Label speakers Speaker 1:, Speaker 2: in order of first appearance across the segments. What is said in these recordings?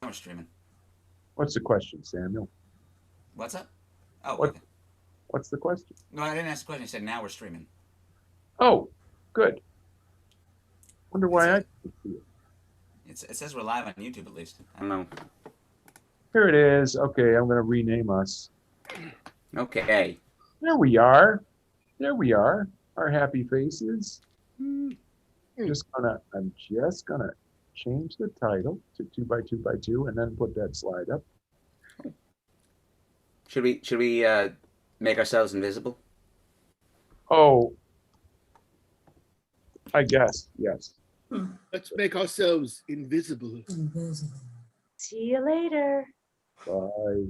Speaker 1: we're streaming.
Speaker 2: What's the question, Samuel?
Speaker 1: What's up? Oh,
Speaker 2: What
Speaker 1: okay.
Speaker 2: What's the question?
Speaker 1: No, I didn't ask the question. I said now we're streaming.
Speaker 2: Oh, good. Wonder
Speaker 1: It
Speaker 2: why I
Speaker 1: says
Speaker 2: can't see it.
Speaker 1: it says we're live on YouTube at least. I don't know.
Speaker 2: Here it is. Okay, I'm going to rename us.
Speaker 1: Okay.
Speaker 2: There we are. There we are. Our happy faces.
Speaker 1: Hmm.
Speaker 2: I'm just gonna change the title to 2x2x2 and then put that slide up.
Speaker 1: Should we make ourselves invisible?
Speaker 2: Oh, I guess yes.
Speaker 3: Let's make ourselves invisible.
Speaker 4: See you later.
Speaker 2: Bye.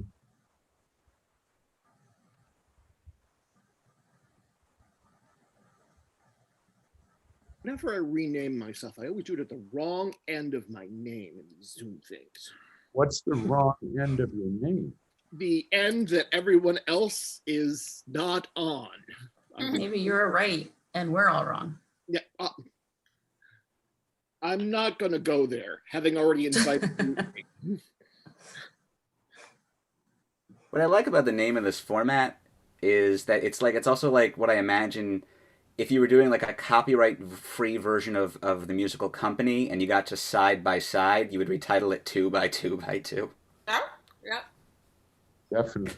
Speaker 3: Whenever I rename myself, I always do it at the wrong end of my name in these Zoom things.
Speaker 2: What's the wrong end of your name?
Speaker 3: The end that everyone else is not on.
Speaker 5: Maybe you're right and we're all wrong.
Speaker 3: Yeah, I'm not going to go there, having already invited you.
Speaker 1: What I like about the name of this format is that it's also like what I imagine if you were doing like a copyright free version of the musical Company and you got to side by side, you would retitle it 2x2x2.
Speaker 6: Yeah, yeah.
Speaker 2: Definitely.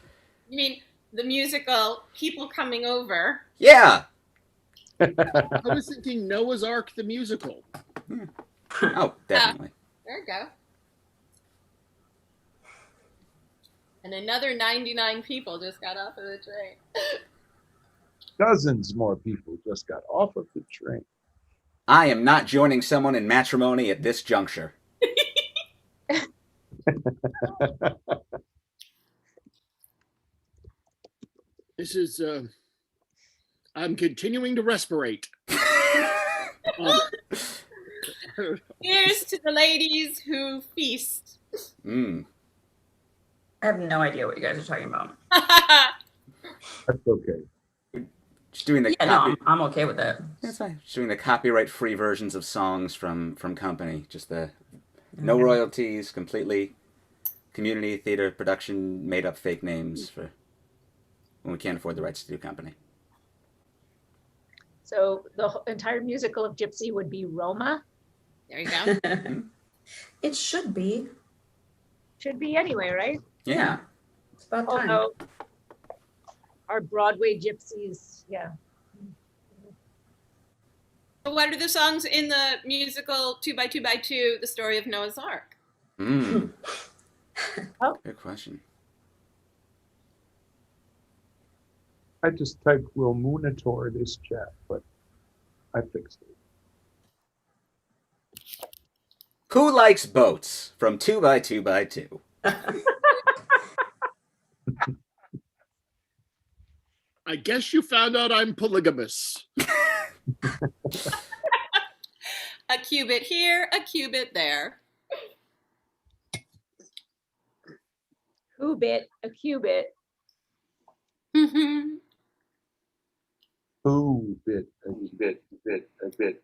Speaker 6: You mean the musical People Coming Over?
Speaker 1: Yeah.
Speaker 3: I was thinking Noah's Ark, the musical.
Speaker 1: Oh, definitely.
Speaker 6: There you go. And another 99 people just got off of the train.
Speaker 2: Dozens more people just got off of the train.
Speaker 1: I am not joining someone in matrimony at this juncture.
Speaker 3: This is, I'm continuing to respirate.
Speaker 6: Here's to the ladies who feast.
Speaker 1: Mm.
Speaker 5: I have no idea what you guys are talking about.
Speaker 2: That's okay.
Speaker 1: Just doing the
Speaker 5: Yeah, no, I'm okay with that.
Speaker 1: That's fine. Just doing the copyright free versions of songs from Company. Just the no royalties, completely community theater production, made up fake names for when we can't afford the rights to do Company.
Speaker 4: So the entire musical of Gypsy would be Roma.
Speaker 6: There you go.
Speaker 5: It should be.
Speaker 4: Should be anyway, right?
Speaker 1: Yeah.
Speaker 5: It's about time.
Speaker 4: Although our Broadway gypsies, yeah.
Speaker 6: What are the songs in the musical 2x2x2, The Story of Noah's Ark?
Speaker 1: Mm.
Speaker 4: Oh.
Speaker 1: Good question.
Speaker 2: I just typed will monitor this chat, but I fixed it.
Speaker 1: Who likes boats from 2x2x2?
Speaker 3: I guess you found out I'm polygamous.
Speaker 6: A cubit here, a cubit there.
Speaker 4: Who bit a cubit?
Speaker 2: Who bit a bit a bit a bit.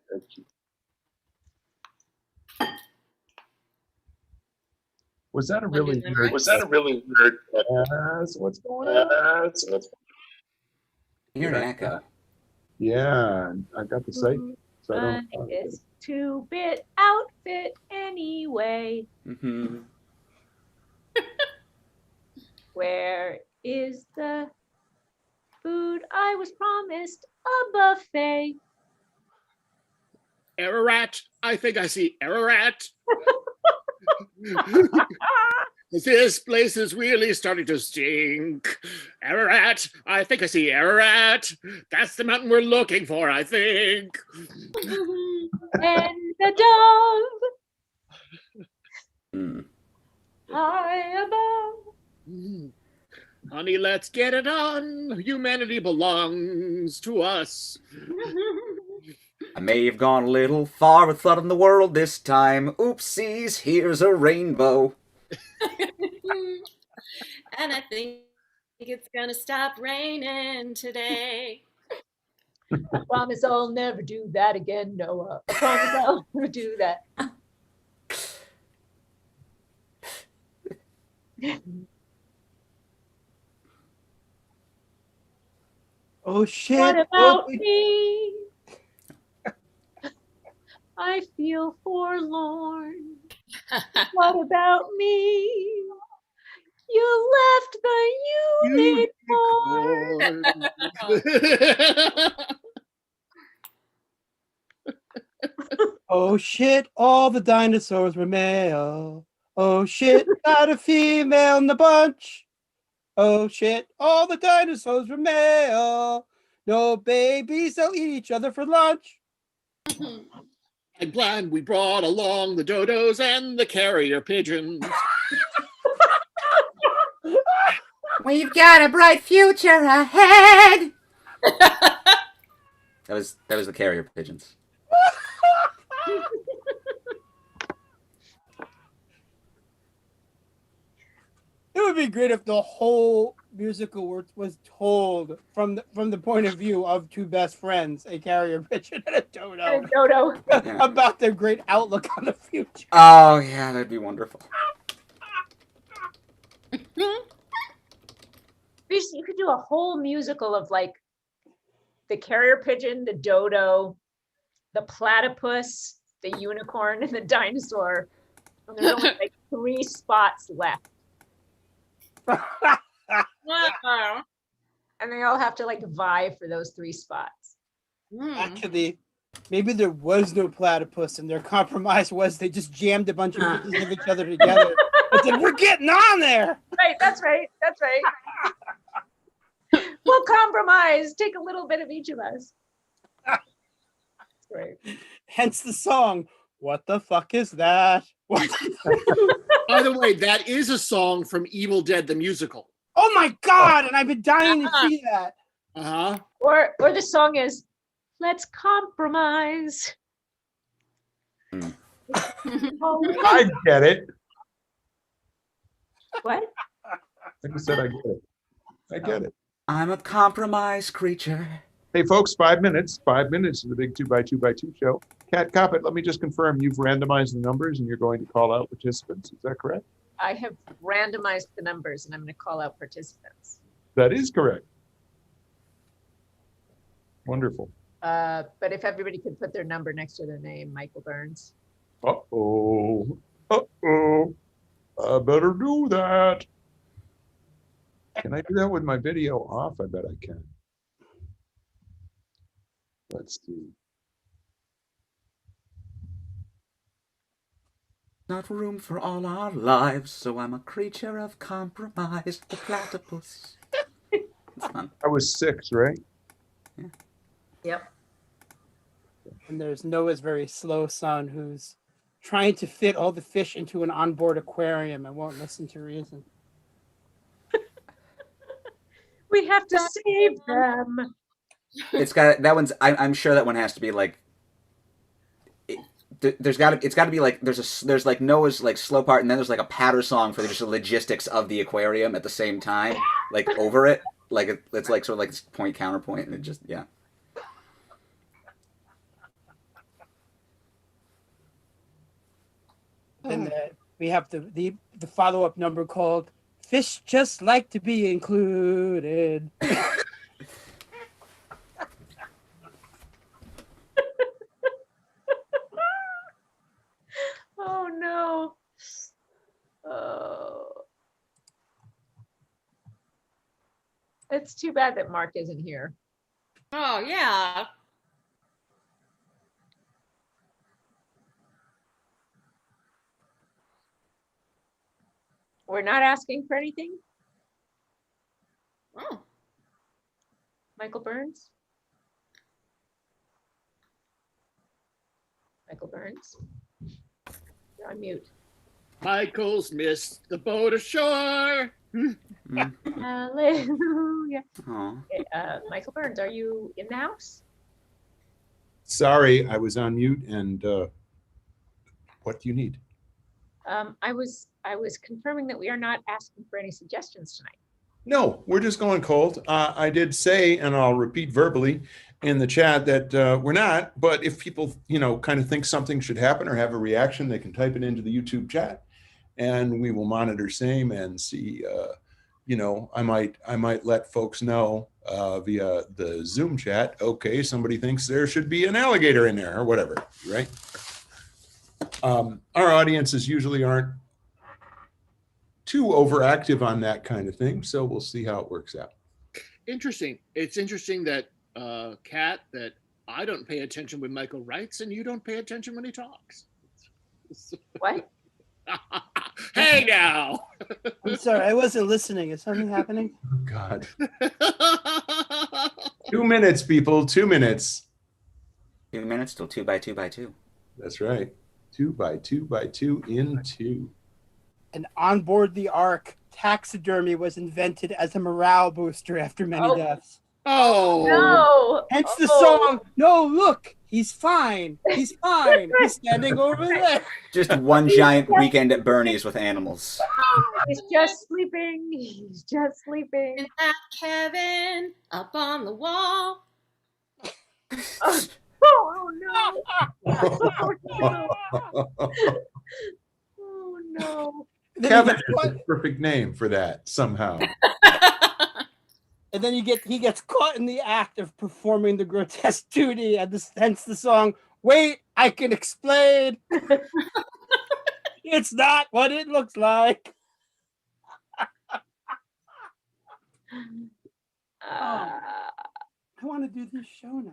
Speaker 2: Was that a really weird?
Speaker 6: Was
Speaker 2: that a really weird? What's going on?
Speaker 1: You're an echo.
Speaker 2: Yeah, I got the site, so I don't.
Speaker 4: It's 2-bit outfit anyway.
Speaker 1: Mm-hmm.
Speaker 4: Where is the food I was promised? A buffet.
Speaker 3: Ararat, I think I see Ararat. This place is really starting to stink. Ararat, I think I see Ararat. That's the mountain we're looking for, I think.
Speaker 4: And the dove
Speaker 1: Mm.
Speaker 4: high above.
Speaker 3: Honey, let's get it on. Humanity belongs to us.
Speaker 1: I may have gone a little far with flooding the world this time. Oopsies, here's a rainbow.
Speaker 6: And I think it's gonna stop raining today.
Speaker 4: I promise I'll never do that again, Noah. I promise I'll never do that.
Speaker 7: Oh shit.
Speaker 4: What about
Speaker 7: Oh,
Speaker 4: me? I feel forlorn. What about me? You left, but you need more.
Speaker 7: oh shit, all the dinosaurs were male. Oh shit, not a female in the bunch. Oh shit, all the dinosaurs were male. No babies, they'll eat each other for lunch.
Speaker 3: I'm glad we brought along the dodos and the carrier pigeons.
Speaker 1: We've got a bright future ahead. That was the carrier pigeons.
Speaker 7: It would be great if the whole musical was told from the point of view of two best friends, a carrier pigeon and a dodo,
Speaker 4: And a dodo.
Speaker 1: Yeah.
Speaker 7: about their great outlook on the future.
Speaker 1: Oh yeah, that'd be wonderful.
Speaker 4: You could do a whole musical of like the carrier pigeon, the dodo, the platypus, the unicorn, and the dinosaur. And there's only like 3 spots left.
Speaker 6: Wow.
Speaker 4: And they all have to like vie for those 3 spots.
Speaker 7: Actually, maybe there was no platypus, and their compromise was they just jammed a bunch of pieces of each other together and said, "We're getting on there."
Speaker 4: Right, that's right. That's right. We'll compromise. Take a little bit of each of us. That's great.
Speaker 7: Hence the song. What the fuck is that? What
Speaker 3: By the way, that is a song from Evil Dead the musical.
Speaker 7: oh my god! And I've been dying to see that.
Speaker 3: Uh-huh.
Speaker 4: Or the song is "Let's Compromise." Oh,
Speaker 2: I get it.
Speaker 4: what?
Speaker 2: Like I said, I get it. I get it.
Speaker 1: I'm a compromise creature.
Speaker 2: Hey, folks, 5 minutes. 5 minutes of the big 2x2x2 show. Kat Koppett, let me just confirm you've randomized the numbers and you're going to call out participants. Is that correct?
Speaker 4: I have randomized the numbers and I'm going to call out participants.
Speaker 2: That is correct. Wonderful.
Speaker 4: But if everybody could put their number next to their name, Michael Burns.
Speaker 2: Uh-oh. Uh-oh. I better do that. Can I do that with my video off? I bet I can. Let's see.
Speaker 1: Not room for all our lives, so I'm a creature of compromise. The platypus. It's fun.
Speaker 2: I was 6, right?
Speaker 5: Yep.
Speaker 7: And there's Noah's very slow son who's trying to fit all the fish into an onboard aquarium and won't listen to reason.
Speaker 4: We have to save them.
Speaker 1: It's got that one's. I'm sure that one has to be like. It's got to be like there's like Noah's like slow part, and then there's like a patter song for just the logistics of the aquarium at the same time, like over it, like it's like sort of like this point counterpoint, and it just yeah.
Speaker 7: And we have the follow-up number called "Fish Just Like to Be Included."
Speaker 4: Oh no. Oh. It's too bad that Mark isn't here.
Speaker 6: Oh, yeah.
Speaker 4: We're not asking for anything.
Speaker 6: Oh.
Speaker 4: Michael Burns? Michael Burns? You're on mute.
Speaker 3: Michael's missed the boat ashore.
Speaker 4: Hallelujah.
Speaker 1: Aw.
Speaker 4: Okay, Michael Burns, are you in the house?
Speaker 2: Sorry, I was on mute. And what do you need?
Speaker 4: I was confirming that we are not asking for any suggestions tonight.
Speaker 2: No, we're just going cold. I did say, and I'll repeat verbally in the chat that we're not, but if people, kind of think something should happen or have a reaction, they can type it into the YouTube chat and we will monitor same and see. You know, I might let folks know via the Zoom chat. Okay, somebody thinks there should be an alligator in there or whatever, right? Our audiences usually aren't too overactive on that kind of thing, so we'll see how it works out.
Speaker 3: Interesting. It's interesting that, Kat, that I don't pay attention when Michael writes and you don't pay attention when he talks.
Speaker 4: What?
Speaker 3: Hey now.
Speaker 7: I'm sorry, I wasn't listening. Is something happening?
Speaker 2: Oh, God. 2 minutes, people. 2 minutes.
Speaker 1: 2 minutes till 2 by 2 by 2.
Speaker 2: That's right. 2 by 2 by 2 in 2.
Speaker 7: And on board the Ark, taxidermy was invented as a morale booster after many
Speaker 4: Oh.
Speaker 7: deaths.
Speaker 3: Oh.
Speaker 4: No.
Speaker 7: Hence the
Speaker 4: Oh.
Speaker 7: song, No, look, he's fine. He's fine. He's standing over there.
Speaker 1: Just one giant weekend at Bernie's with animals.
Speaker 4: He's just sleeping. He's just sleeping.
Speaker 6: Is that Kevin up on the wall?
Speaker 4: Oh no. Oh no. Oh no.
Speaker 7: Then
Speaker 2: Kevin
Speaker 7: he
Speaker 2: is
Speaker 7: gets
Speaker 2: the perfect name for that somehow.
Speaker 7: And then he gets caught in the act of performing the grotesque duty, and hence the song, Wait, I can explain. It's not what it looks like. I want to do this show now.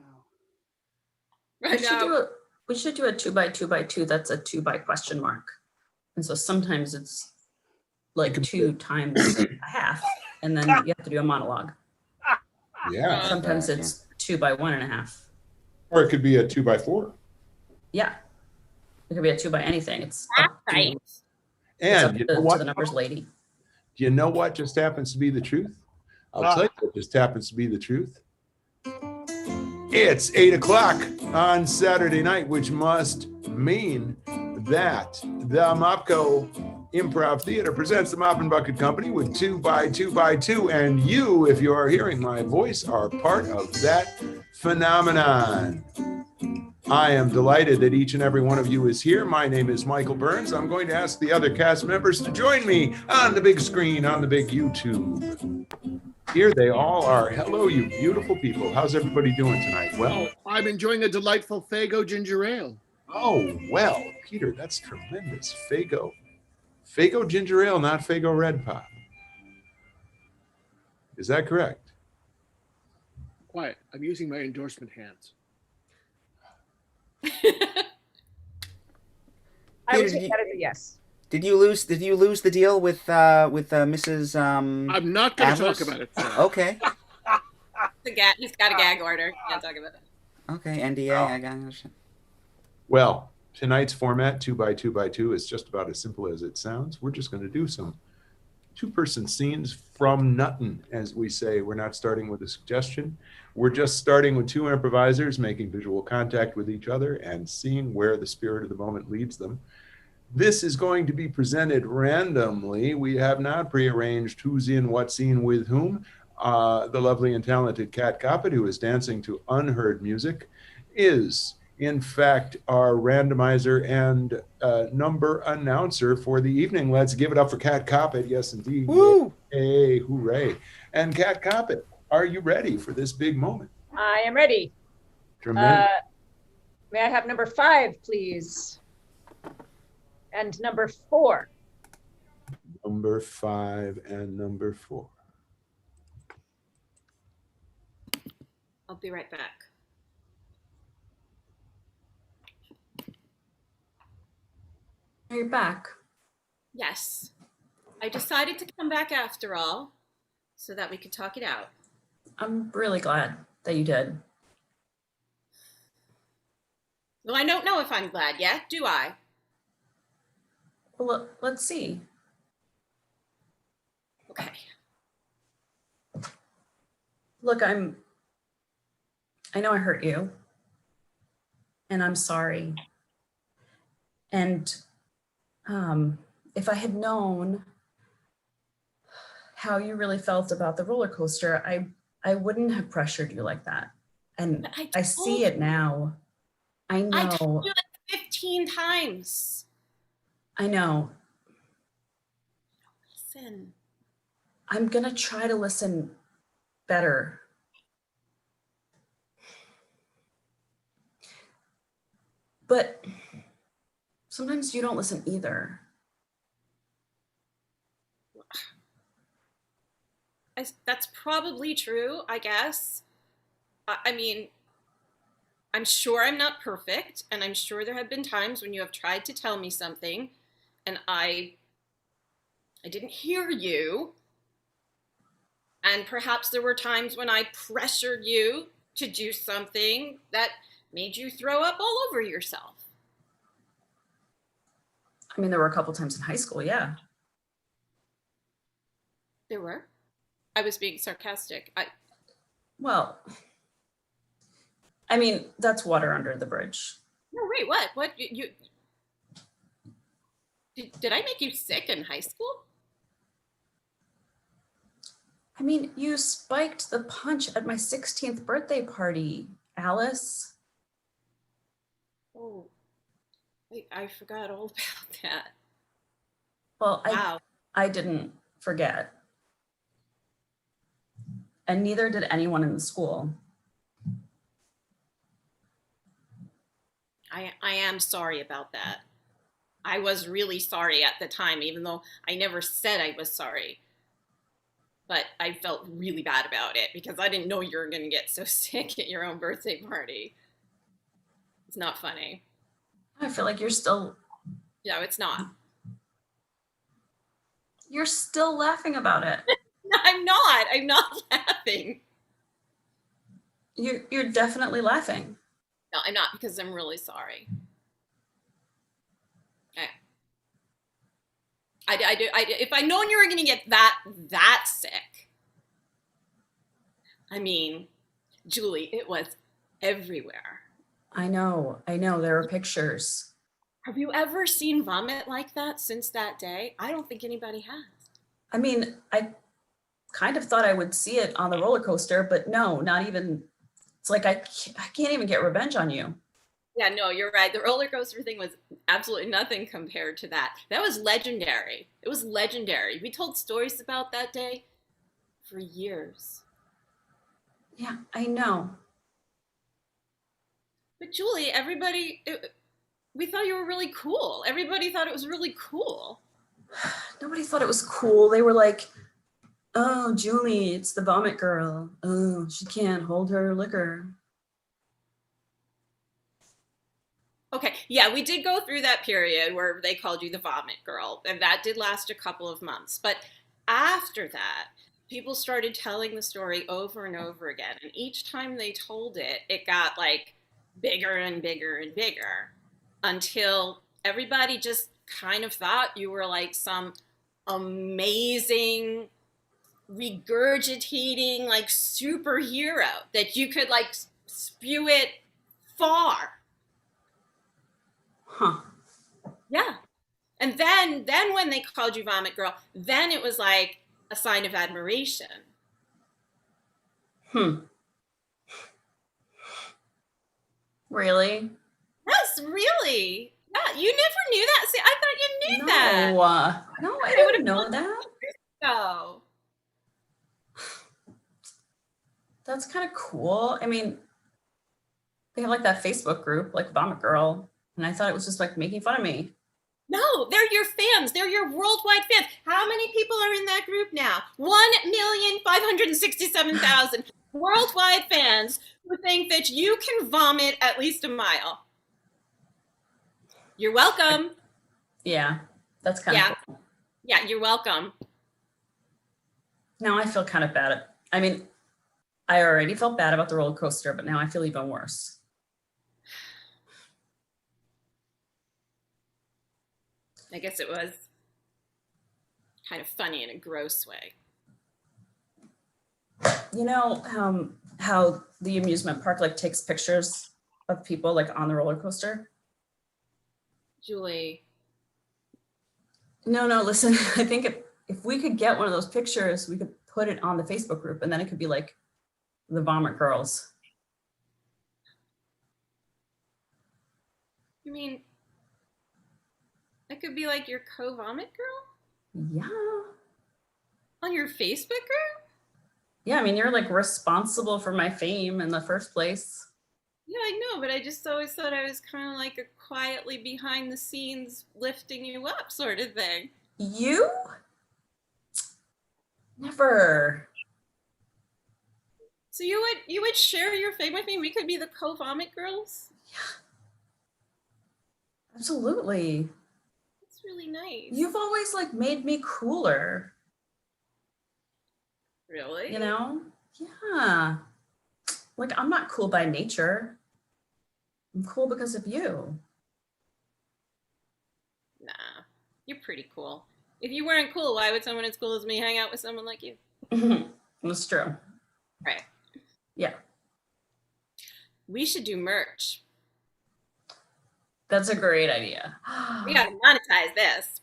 Speaker 6: I know.
Speaker 5: We should do a 2 by 2 by 2 that's a 2 by question mark. And so sometimes it's like 2 times a half, and then you have to do a monologue.
Speaker 2: Yeah.
Speaker 5: Sometimes it's 2 by 1.5.
Speaker 2: Or it could be a 2 by 4.
Speaker 5: Yeah. It could be a 2 by anything. It's up to,
Speaker 6: Right.
Speaker 5: it's up
Speaker 2: And you
Speaker 5: to,
Speaker 2: know
Speaker 5: to
Speaker 2: what?
Speaker 5: the numbers lady.
Speaker 2: Do you know what just happens to be the truth? I'll tell you what just happens to be the truth. It's 8 o'clock on Saturday night, which must mean that the Mopco Improv Theater presents the Mop and Bucket Company with 2 by 2 by 2. And you, if you are hearing my voice, are part of that phenomenon. I am delighted that each and every one of you is here. My name is Michael Burns. I'm going to ask the other cast members to join me on the big screen, on the big YouTube. Here they all are. Hello, you beautiful people. How's everybody doing tonight? Well,
Speaker 3: I'm enjoying a delightful Fago ginger ale.
Speaker 2: oh, well, Peter, that's tremendous. Fago ginger ale, not Fago red pop. Is that correct?
Speaker 3: Quiet. I'm using my endorsement hands.
Speaker 4: I would
Speaker 1: Peter,
Speaker 4: take that as a yes.
Speaker 1: Did you lose the deal with Mrs.
Speaker 3: I'm not going to
Speaker 1: Atlas?
Speaker 3: talk about it.
Speaker 1: Okay.
Speaker 6: He's got a gag order. Can't talk about it.
Speaker 1: Okay, NDA,
Speaker 2: Oh.
Speaker 1: I got it.
Speaker 2: Well, tonight's format, 2 by 2 by 2, is just about as simple as it sounds. We're just going to do some 2-person scenes from nothing, as we say. We're not starting with a suggestion. We're just starting with 2 improvisers making visual contact with each other and seeing where the spirit of the moment leads them. This is going to be presented randomly. We have not prearranged who's in what scene with whom. The lovely and talented Kat Koppett, who is dancing to unheard music, is in fact our randomizer and number announcer for the evening. Let's give it up for Kat Koppett. Yes, indeed.
Speaker 1: Woo!
Speaker 2: Hey, hooray. And Kat Koppett, are you ready for this big moment?
Speaker 4: I am ready.
Speaker 2: Tremendous.
Speaker 4: May I have number 5, please? And number 4.
Speaker 2: Number 5 and number 4.
Speaker 6: I'll be right back.
Speaker 5: You're back.
Speaker 6: Yes. I decided to come back after all so that we could talk it out.
Speaker 5: I'm really glad that you did.
Speaker 6: Well, I don't know if I'm glad yet, do I?
Speaker 5: Well, let's see.
Speaker 6: Okay.
Speaker 5: Look, I know I hurt you, and I'm sorry. And if I had known how you really felt about the roller coaster, I wouldn't have pressured you like that. And
Speaker 6: But
Speaker 5: I see it now. I
Speaker 6: I
Speaker 5: know.
Speaker 6: told you like 15 times.
Speaker 5: I know.
Speaker 6: listen.
Speaker 5: I'm gonna try to listen better. But sometimes you don't listen either.
Speaker 6: That's probably true, I guess. I mean, I'm sure I'm not perfect, and I'm sure there have been times when you have tried to tell me something, and I didn't hear you. And perhaps there were times when I pressured you to do something that made you throw up all over yourself.
Speaker 5: I mean, there were a couple times in high school, yeah.
Speaker 6: There were. I was being sarcastic.
Speaker 5: Well, I mean, that's water under the bridge.
Speaker 6: No, wait, what? What? Did I make you sick in high school?
Speaker 5: I mean, you spiked the punch at my 16th birthday party, Alice.
Speaker 6: Oh, I forgot all about that.
Speaker 5: Well,
Speaker 6: Wow.
Speaker 5: I didn't forget. And neither did anyone in the school.
Speaker 6: I am sorry about that. I was really sorry at the time, even though I never said I was sorry. But I felt really bad about it because I didn't know you were going to get so sick at your own birthday party. It's not funny.
Speaker 5: I feel like you're still
Speaker 6: It's not.
Speaker 5: laughing about it.
Speaker 6: I'm not. I'm not laughing.
Speaker 5: You're definitely laughing.
Speaker 6: No, I'm not because I'm really sorry. If I'd known you were going to get that sick, I mean, Julie, it was everywhere.
Speaker 5: I know. There are pictures.
Speaker 6: Have you ever seen vomit like that since that day? I don't think anybody has.
Speaker 5: I mean, I kind of thought I would see it on the roller coaster, but no, not even. It's like I can't even get revenge on you.
Speaker 6: Yeah, no, you're right. The roller coaster thing was absolutely nothing compared to that. That was legendary. It was legendary. We told stories about that day for years.
Speaker 5: Yeah, I know.
Speaker 6: But Julie, we thought you were really cool. Everybody thought it was really cool.
Speaker 5: Nobody thought it was cool. They were like, oh, Julie, it's the vomit girl. Oh, she can't hold her liquor.
Speaker 6: Okay, yeah, we did go through that period where they called you the vomit girl, and that did last a couple of months. But after that, people started telling the story over and over again. And each time they told it, it got like bigger and bigger and bigger until everybody just kind of thought you were like some amazing, regurgitating, like superhero that you could like spew it far.
Speaker 5: Huh.
Speaker 6: Yeah. And then when they called you vomit girl, then it was like a sign of admiration.
Speaker 5: Really?
Speaker 6: Yes, really. Yeah, you never knew that. See, I thought you knew
Speaker 5: No,
Speaker 6: that.
Speaker 5: no, I didn't know that.
Speaker 6: Oh.
Speaker 5: That's kind of cool. I mean, they have like that Facebook group, like Vomit Girl, and I thought it was just like making fun of me.
Speaker 6: No, they're your fans. They're your worldwide fans. How many people are in that group now? 1,567,000 worldwide fans who think that you can vomit at least a mile. You're welcome.
Speaker 5: Yeah, that's kind of cool.
Speaker 6: Yeah, you're welcome.
Speaker 5: Now I feel kind of bad. I mean, I already felt bad about the roller coaster, but now I feel even worse.
Speaker 6: I guess it was kind of funny in a gross way.
Speaker 5: You know how the amusement park like takes pictures of people like on the roller coaster?
Speaker 6: Julie.
Speaker 5: No, listen, I think if we could get one of those pictures, we could put it on the Facebook group and then it could be like the Vomit Girls.
Speaker 6: You mean I could be like your co-vomit girl?
Speaker 5: Yeah.
Speaker 6: On your Facebook group?
Speaker 5: Yeah, I mean, you're like responsible for my fame in the first place.
Speaker 6: Yeah, I know, but I just always thought I was kind of like a quietly behind the scenes lifting you up sort of thing.
Speaker 5: You? Never.
Speaker 6: So you would share your fame with me? We could be the co-vomit girls?
Speaker 5: Absolutely.
Speaker 6: That's really nice.
Speaker 5: You've always like made me cooler,
Speaker 6: Really?
Speaker 5: you know? Yeah. Like I'm not cool by nature. I'm cool because of you.
Speaker 6: Nah, you're pretty cool. If you weren't cool, why would someone as cool as me hang out with someone like you?
Speaker 5: That's true.
Speaker 6: Right.
Speaker 5: Yeah.
Speaker 6: We should do merch.
Speaker 5: That's a great idea.
Speaker 6: We gotta monetize this.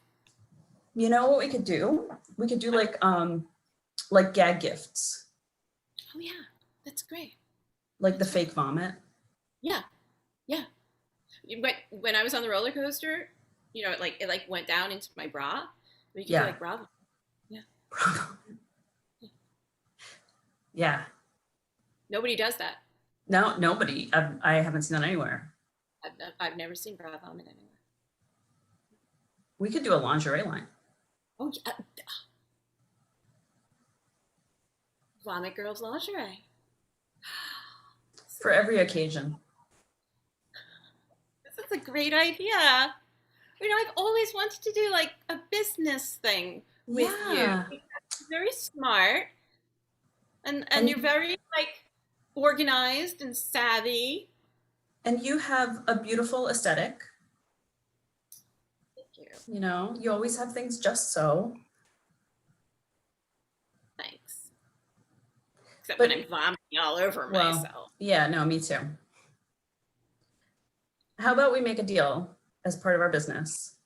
Speaker 5: You know what we could do? We could do like gag gifts,
Speaker 6: Oh yeah, that's great.
Speaker 5: like the fake vomit.
Speaker 6: Yeah, yeah. But when I was on the roller coaster, it went down into my bra. We could
Speaker 5: Yeah.
Speaker 6: do like bra.
Speaker 5: Yeah.
Speaker 6: Nobody does that.
Speaker 5: No, nobody. I haven't seen that anywhere.
Speaker 6: I've never seen bra vomit anywhere.
Speaker 5: We could do a lingerie line.
Speaker 6: Oh yeah. Vomit girls lingerie.
Speaker 5: For every occasion.
Speaker 6: This is a great idea. I've always wanted to do like a business thing with
Speaker 5: Yeah.
Speaker 6: you. You're very smart, and
Speaker 5: And-
Speaker 6: you're very like organized and savvy.
Speaker 5: And you have a beautiful aesthetic.
Speaker 6: Thank you.
Speaker 5: You know, you always have things just so.
Speaker 6: Thanks. Except
Speaker 5: But-
Speaker 6: when I'm vomiting all over
Speaker 5: Well,
Speaker 6: myself.
Speaker 5: yeah, no, me too. How about we make a deal as part of our business?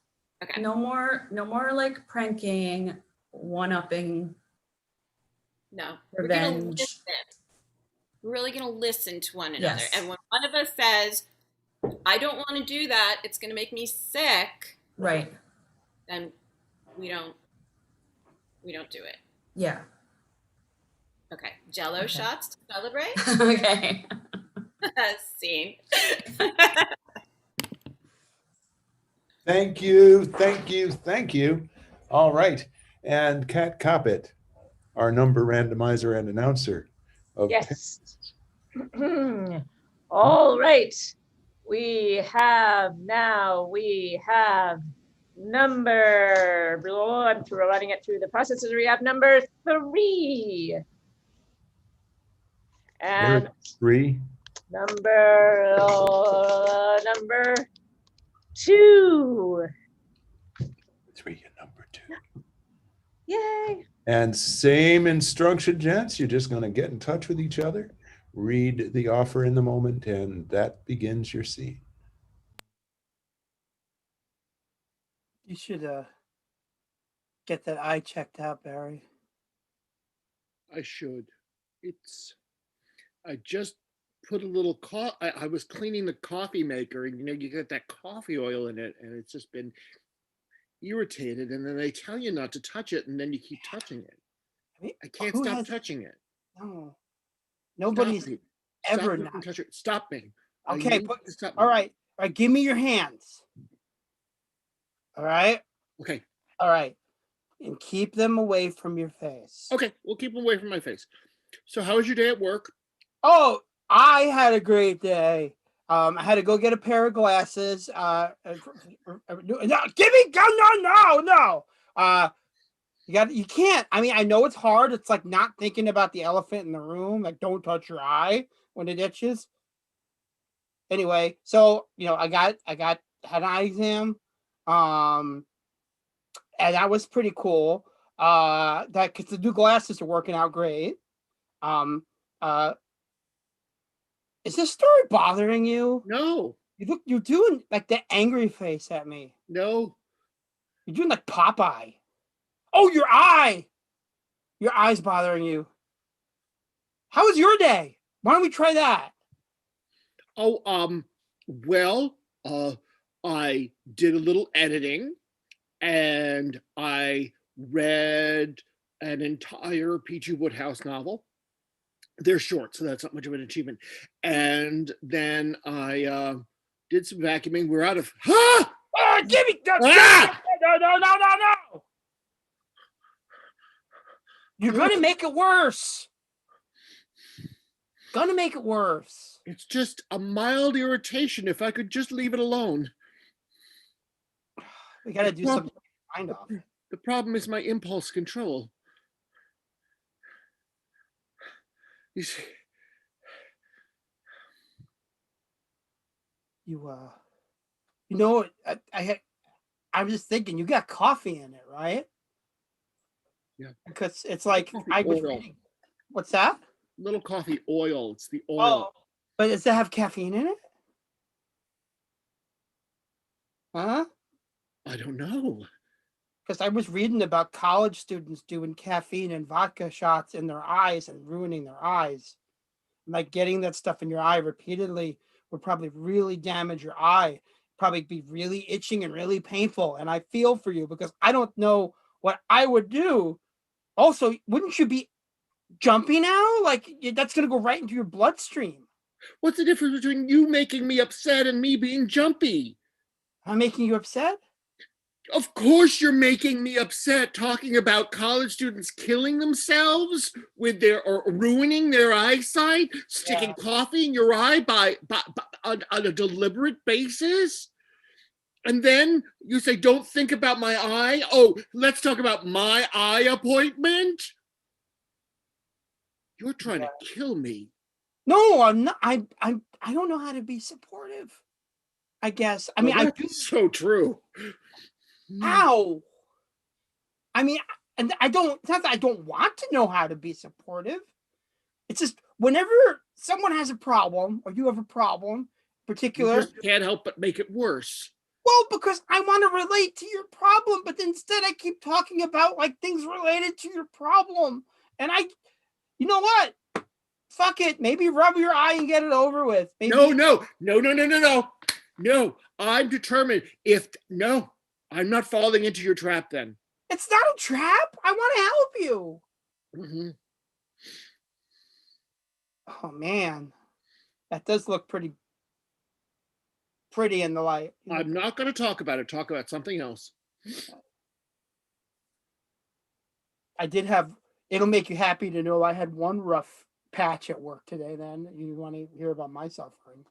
Speaker 6: Okay.
Speaker 5: No more like pranking, one-upping,
Speaker 6: No. We're gonna
Speaker 5: revenge.
Speaker 6: listen. We're really gonna listen to one another.
Speaker 5: Yes.
Speaker 6: And when one of us says, I don't want to do that, it's gonna make me sick,
Speaker 5: Right.
Speaker 6: then we don't do it.
Speaker 5: Yeah.
Speaker 6: Okay. Jello
Speaker 5: Okay.
Speaker 6: shots to celebrate.
Speaker 5: Okay.
Speaker 6: Scene.
Speaker 2: Thank you, thank you, thank you. All right. And Kat Koppett, our number randomizer and announcer of
Speaker 4: Yes. All right. We have number, oh, I'm running it through the processes. We have number 3. And
Speaker 2: three.
Speaker 4: number 2.
Speaker 2: Three and number 2.
Speaker 4: Yay.
Speaker 2: And same instruction, gents. You're just going to get in touch with each other, read the offer in the moment, and that begins your scene.
Speaker 7: You should get that eye checked out, Barry.
Speaker 3: I should. I just put a little I was cleaning the coffee maker, and you get that coffee oil in it, and it's just been irritated. And then they tell you not to touch it, and then you keep touching it.
Speaker 7: I mean,
Speaker 3: I can't
Speaker 7: who
Speaker 3: stop
Speaker 7: has-
Speaker 3: touching it.
Speaker 7: No, nobody's
Speaker 3: Stop me.
Speaker 7: ever
Speaker 3: Stop
Speaker 7: not.
Speaker 3: touch it. Stop me. I
Speaker 7: Okay,
Speaker 3: need
Speaker 7: put-
Speaker 3: to stop
Speaker 7: all
Speaker 3: me.
Speaker 7: right. Give me your hands. All right,
Speaker 3: Okay.
Speaker 7: all right, and keep them away from your face.
Speaker 3: Okay. We'll keep them away from my face. So, how was your day at work?
Speaker 7: Oh, I had a great day. I had to go get a pair of glasses. No, give me go. No. You can't. I mean, I know it's hard. It's like not thinking about the elephant in the room. Like, don't touch your eye when it itches. Anyway, so I had an eye exam. And that was pretty cool. That because the new glasses are working out great. Is this story bothering you?
Speaker 3: No.
Speaker 7: You're doing like the angry face at me.
Speaker 3: No.
Speaker 7: You're doing like Popeye. Oh, your eye. Your eye's bothering you. How was your day? Why don't we try that?
Speaker 3: Oh, well, I did a little editing, and I read an entire P.G. Woodhouse novel. They're short, so that's not much of an achievement. And then I did some vacuuming. We're out of. Ah!
Speaker 7: Oh, give me that!
Speaker 3: Ah!
Speaker 7: No! You're gonna make it worse. Gonna make it worse.
Speaker 3: It's just a mild irritation. If I could just leave it alone.
Speaker 7: We gotta do
Speaker 3: Well,
Speaker 7: something to find off.
Speaker 3: The problem is my impulse control. You see,
Speaker 7: You know, I was just thinking, you got coffee in it, right?
Speaker 3: Yeah.
Speaker 7: Because it's like I was
Speaker 3: oil.
Speaker 7: reading. What's that?
Speaker 3: Little coffee oil. It's the oil.
Speaker 7: Oh, but does it have caffeine in it? Huh?
Speaker 3: I don't know.
Speaker 7: Because I was reading about college students doing caffeine and vodka shots in their eyes and ruining their eyes. Like getting that stuff in your eye repeatedly would probably really damage your eye, probably be really itching and really painful. And I feel for you because I don't know what I would do. Also, wouldn't you be jumpy now? Like that's going to go right into your bloodstream.
Speaker 3: What's the difference between you making me upset and me being jumpy?
Speaker 7: I'm making you upset?
Speaker 3: Of course you're making me upset talking about college students killing themselves with their or ruining their eyesight, sticking coffee in your eye on a deliberate basis. And then you say, don't think about my eye. Oh, let's talk about my eye appointment. You're trying to kill me.
Speaker 7: No, I'm not. I don't know how to be supportive. I guess. I mean, I do.
Speaker 3: So true.
Speaker 7: How? I mean, and I don't. It's not that I don't want to know how to be supportive. It's just whenever someone has a problem or you have a problem, particular,
Speaker 3: you just can't help but make it worse.
Speaker 7: Well, because I want to relate to your problem, but instead I keep talking about like things related to your problem, and you know what? Fuck it. Maybe rub your eye and get it over with. Maybe.
Speaker 3: No. I'm determined. I'm not falling into your trap then.
Speaker 7: It's not a trap. I want to help you.
Speaker 3: Mm-hmm.
Speaker 7: Oh, man. That does look pretty in the light.
Speaker 3: I'm not going to talk about it. Talk about something else.
Speaker 7: I did have, it'll make you happy to know I had one rough patch at work today then. You want to hear about my suffering?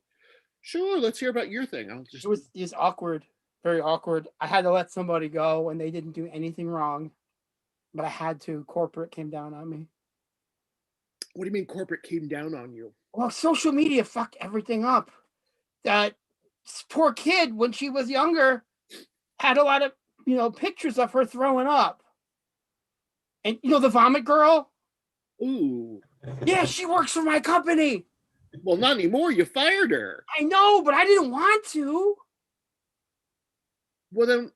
Speaker 3: Sure, let's hear about your thing.
Speaker 7: It was awkward. Very awkward. I had to let somebody go and they didn't do anything wrong, but I had to. Corporate came down on me.
Speaker 3: What do you mean corporate came down on you?
Speaker 7: Well, social media fucked everything up. That poor kid, when she was younger, had a lot of, pictures of her throwing up. And, the vomit girl?
Speaker 3: Ooh.
Speaker 7: Yeah, she works for my company.
Speaker 3: Well, not anymore. You fired her.
Speaker 7: I know, but I didn't want to.
Speaker 3: Well, then.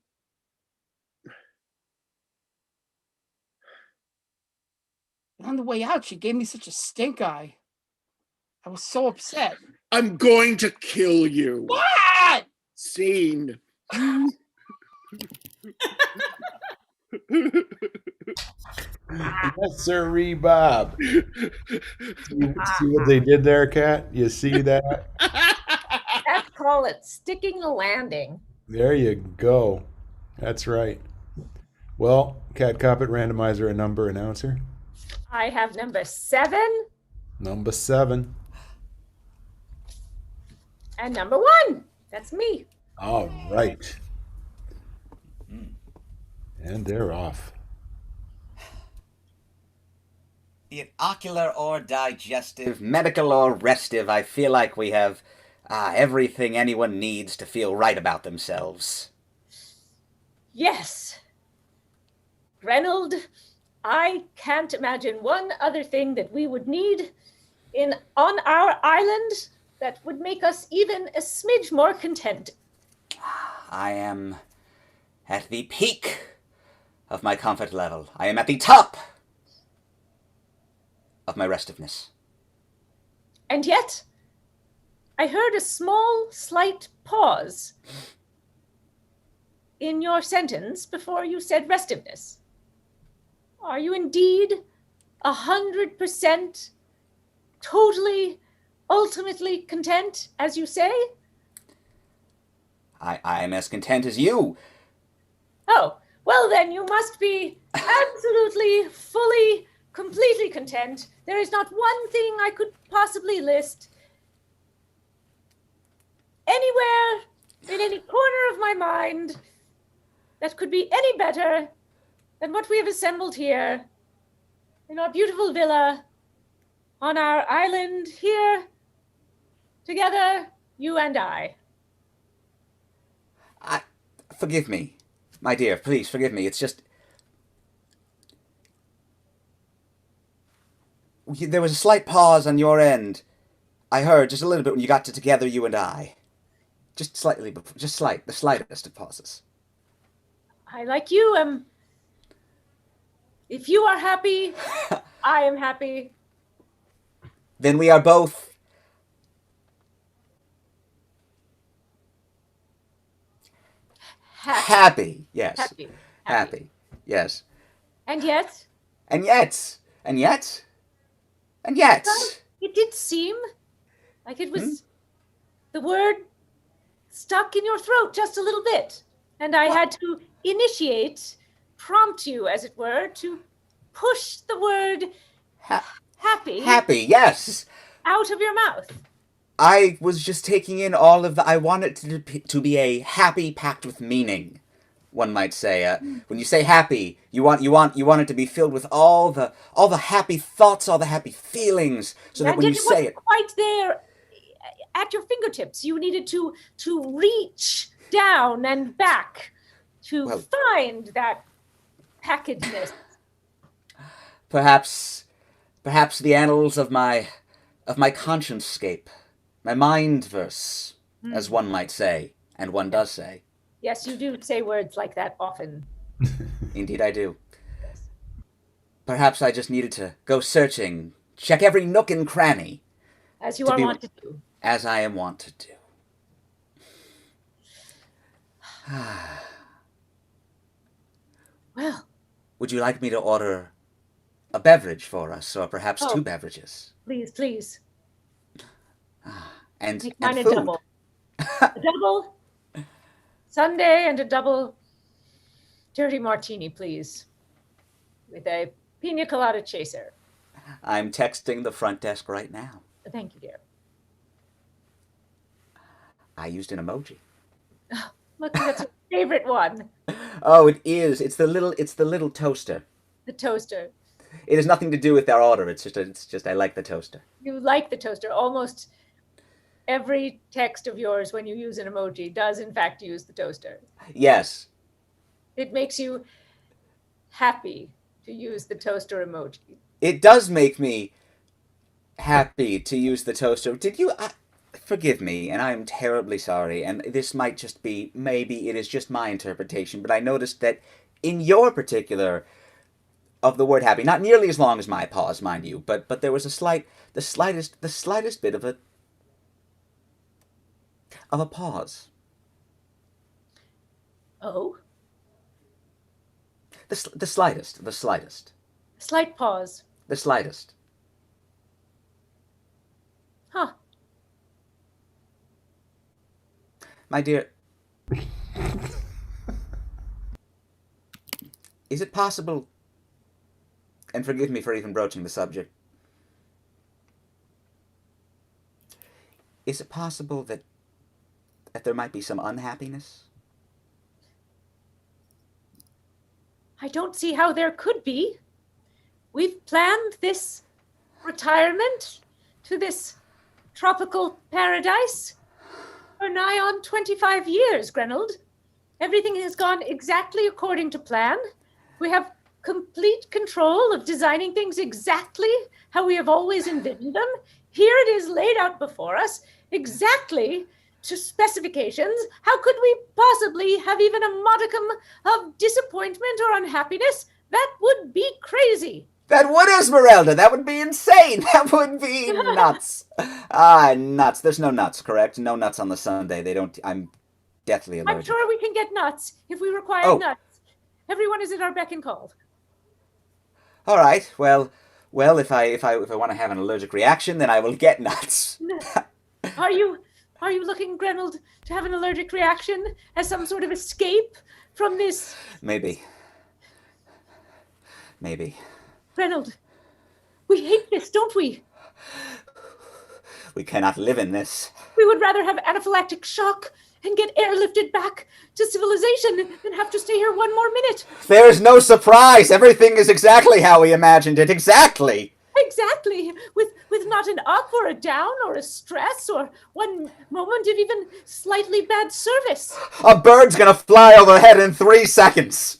Speaker 7: On the way out, she gave me such a stink eye. I was so upset.
Speaker 3: I'm going to kill you.
Speaker 7: What?
Speaker 3: Scene.
Speaker 2: Yes, sir, Bob. See what they did there, Kat? You see that?
Speaker 4: Let's call it sticking a landing.
Speaker 2: There you go. That's right. Well, Kat Koppett, randomizer, a number announcer.
Speaker 4: I have number 7.
Speaker 2: Number 7.
Speaker 4: And number 1. That's me.
Speaker 2: All right. And they're off.
Speaker 1: Be it ocular or digestive, medical or restive, I feel like we have everything anyone needs to feel right about themselves.
Speaker 4: Yes. Reynold, I can't imagine one other thing that we would need on our island that would make us even a smidge more content.
Speaker 1: I am at the peak of my comfort level. I am at the top of my restiveness.
Speaker 4: And yet, I heard a small, slight pause in your sentence before you said restiveness. Are you indeed 100% totally, ultimately content, as you say?
Speaker 1: I am as content as you.
Speaker 4: Oh, well then you must be absolutely, fully, completely content. There is not one thing I could possibly list anywhere in any corner of my mind that could be any better than what we have assembled here in our beautiful villa on our island here together, you and I.
Speaker 1: Forgive me, my dear. Please forgive me. It's just there was a slight pause on your end. I heard just a little bit when you got to together, you and I. Just slightly before, just slight, the slightest of pauses.
Speaker 4: I, like you, am. If you are happy, I am happy.
Speaker 1: Then we are both happy. Yes.
Speaker 4: Happy.
Speaker 1: Happy. Yes.
Speaker 4: And yet,
Speaker 1: And yet, and yet, and yet.
Speaker 4: well, it did seem like it was the word stuck in your throat just a little bit. And I had to initiate, prompt you, as it were, to push the word happy
Speaker 1: Happy, yes.
Speaker 4: out of your mouth.
Speaker 1: I was just taking in all of the. I want it to be a happy packed with meaning, one might say. When you say happy, you want it to be filled with all the happy thoughts, all the happy feelings, so that
Speaker 4: And
Speaker 1: when
Speaker 4: yet
Speaker 1: you
Speaker 4: it
Speaker 1: say
Speaker 4: wasn't
Speaker 1: it,
Speaker 4: quite there at your fingertips. You needed to reach down and back to
Speaker 1: Well-
Speaker 4: find that packagedness.
Speaker 1: perhaps the annals of my conscience scape, my mind verse, as one might say, and one does say.
Speaker 4: Yes, you do say words like that often.
Speaker 1: Indeed, I do. Perhaps I just needed to go searching, check every nook and cranny,
Speaker 4: As you
Speaker 1: To
Speaker 4: are
Speaker 1: be-
Speaker 4: wont to do.
Speaker 1: as I am wont to do.
Speaker 4: Well,
Speaker 1: Would you like me to order a beverage for us, or perhaps
Speaker 4: Oh.
Speaker 1: 2 beverages?
Speaker 4: please.
Speaker 1: And
Speaker 4: Make mine a
Speaker 1: food.
Speaker 4: double. A double Sunday and a double dirty martini, please. With a pina colada chaser.
Speaker 1: I'm texting the front desk right now.
Speaker 4: Thank you, dear.
Speaker 1: I used an emoji.
Speaker 4: Look, that's your favorite one.
Speaker 1: Oh, it is. It's the little toaster.
Speaker 4: The toaster.
Speaker 1: It has nothing to do with our order. It's just I like the toaster.
Speaker 4: You like the toaster. Almost every text of yours when you use an emoji does in fact use the toaster.
Speaker 1: Yes.
Speaker 4: It makes you happy to use the toaster emoji.
Speaker 1: It does make me happy to use the toaster. Did you forgive me, and I'm terribly sorry, and this might just be, maybe it is just my interpretation, but I noticed that in your particular of the word happy, not nearly as long as my pause, mind you, but there was the slightest bit of a pause.
Speaker 4: Oh,
Speaker 1: The slightest.
Speaker 4: slight pause.
Speaker 1: The slightest.
Speaker 4: Huh.
Speaker 1: My dear, is it possible, and forgive me for even broaching the subject, is it possible that there might be some unhappiness?
Speaker 4: I don't see how there could be. We've planned this retirement to this tropical paradise for nigh on 25 years, Grenold. Everything has gone exactly according to plan. We have complete control of designing things exactly how we have always envisioned them. Here it is laid out before us, exactly to specifications. How could we possibly have even a modicum of disappointment or unhappiness? That would be crazy.
Speaker 1: That would, Esmeralda! That would be insane! That would be nuts! Nuts. There's no nuts, correct? No nuts on the Sunday. They don't... I'm deathly allergic.
Speaker 4: I'm sure we can get nuts if we require
Speaker 1: Oh.
Speaker 4: nuts. Everyone is at our beck and call.
Speaker 1: All right. Well, if I want to have an allergic reaction, then I will get nuts.
Speaker 4: Are you looking, Grenold, to have an allergic reaction as some sort of escape from this?
Speaker 1: Maybe.
Speaker 4: Grenold, we hate this, don't we?
Speaker 1: We cannot live in this.
Speaker 4: We would rather have anaphylactic shock and get airlifted back to civilization than have to stay here one more minute.
Speaker 1: There is no surprise. Everything is exactly how we imagined it. Exactly.
Speaker 4: Exactly, with not an up or a down or a stress or one moment of even slightly bad service.
Speaker 1: A bird's gonna fly overhead in 3 seconds.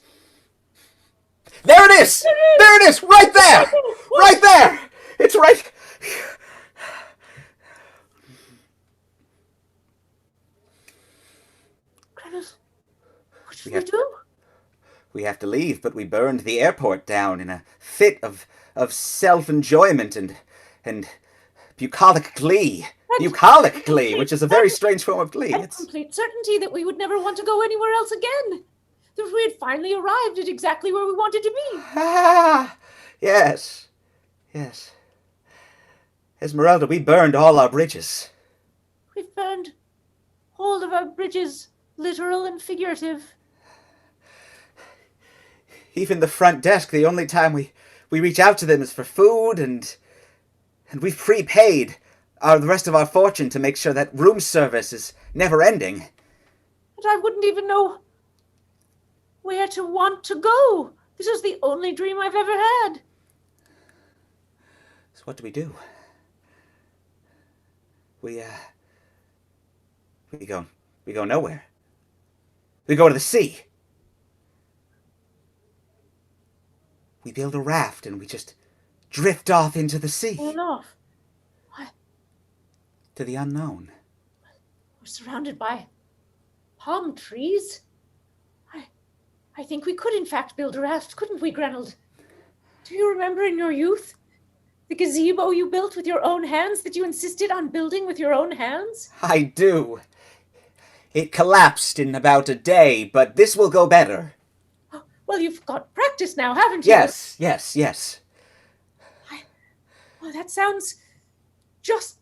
Speaker 1: There it is! There it is! Right there! Right there! It's right...
Speaker 4: Grenold, what should we do?
Speaker 1: We have to leave, but we burned the airport down in a fit of self-enjoyment and bucolic glee. Bucolic glee, which is a very strange form of glee.
Speaker 4: And complete certainty that we would never want to go anywhere else again. That we had finally arrived at exactly where we wanted to be.
Speaker 1: Ah, yes. Esmeralda, we burned all our bridges.
Speaker 4: We've burned all of our bridges, literal and figurative.
Speaker 1: Even the front desk, the only time we reach out to them is for food, and we've prepaid the rest of our fortune to make sure that room service is never ending.
Speaker 4: And I wouldn't even know where to want to go. This is the only dream I've ever had.
Speaker 1: So what do? We go nowhere. We go to the sea. We build a raft and we just drift off into the sea.
Speaker 4: Going off. What?
Speaker 1: To the unknown.
Speaker 4: We're surrounded by palm trees. I think we could in fact build a raft, couldn't we, Grenold? Do you remember in your youth the gazebo you built with your own hands that you insisted on building with your own hands?
Speaker 1: I do. It collapsed in about a day, but this will go better.
Speaker 4: Well, you've got practice now, haven't you?
Speaker 1: Yes.
Speaker 4: Well, that sounds just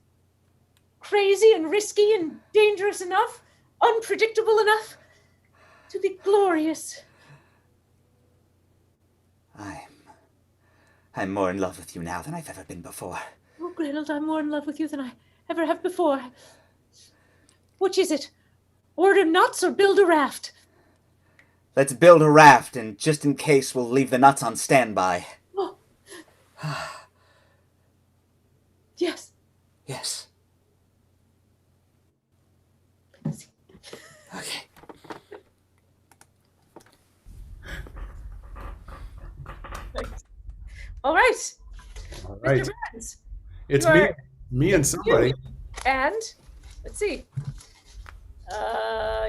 Speaker 4: crazy and risky and dangerous enough, unpredictable enough to be glorious.
Speaker 1: I'm more in love with you now than I've ever been before.
Speaker 4: Oh, Grenold, I'm more in love with you than I ever have before. Which is it? Order nuts or build a raft?
Speaker 1: Let's build a raft, and just in case, we'll leave the nuts on standby.
Speaker 4: Oh. Yes.
Speaker 1: Yes. Okay.
Speaker 4: All right.
Speaker 2: All right.
Speaker 4: Mr. Burns.
Speaker 2: It's
Speaker 4: You are-
Speaker 2: me and somebody.
Speaker 4: And let's see.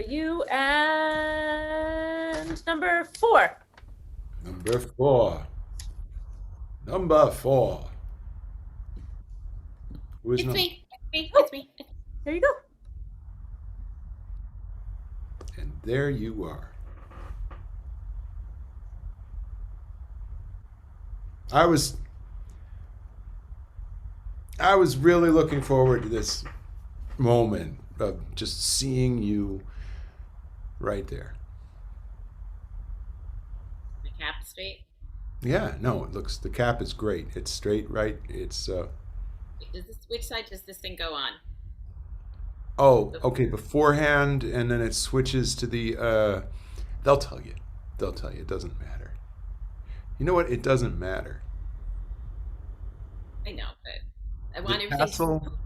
Speaker 4: You and number 4.
Speaker 2: Number four. Number 4. Who is
Speaker 6: It's
Speaker 2: number?
Speaker 6: me. It's me.
Speaker 4: There you go.
Speaker 2: And there you are. I was really looking forward to this moment of just seeing you right there.
Speaker 6: The cap straight.
Speaker 2: Yeah, no, the cap is great. It's straight, right? It's
Speaker 6: Which side does this thing go on?
Speaker 2: oh, okay, beforehand, and then it switches to the they'll tell you. It doesn't matter. You know what? It doesn't matter.
Speaker 6: I know, but I
Speaker 2: The
Speaker 6: want everything.
Speaker 2: tassel.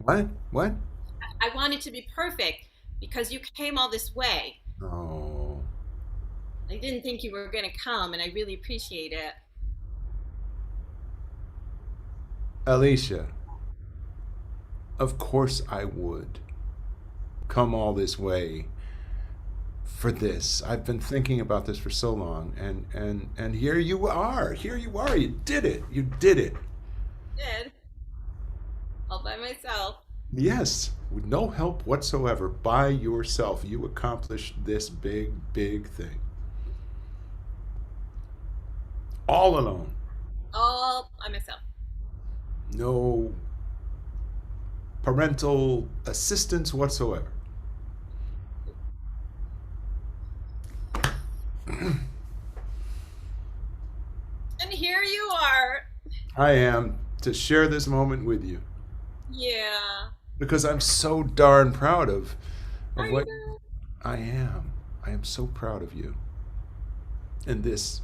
Speaker 2: What?
Speaker 6: I want it to be perfect because you came all this way.
Speaker 2: Oh.
Speaker 6: I didn't think you were going to come, and I really appreciate it.
Speaker 2: Alicia, of course I would come all this way for this. I've been thinking about this for so long, and here you are. You did it.
Speaker 6: Did all by myself.
Speaker 2: Yes, with no help whatsoever, by yourself, you accomplished this big thing. All alone.
Speaker 6: All by myself.
Speaker 2: No parental assistance whatsoever.
Speaker 6: And here you are.
Speaker 2: I am to share this moment with you
Speaker 6: Yeah.
Speaker 2: because I'm so darn proud of
Speaker 6: Are you
Speaker 2: what
Speaker 6: good?
Speaker 2: I am. I am so proud of you in this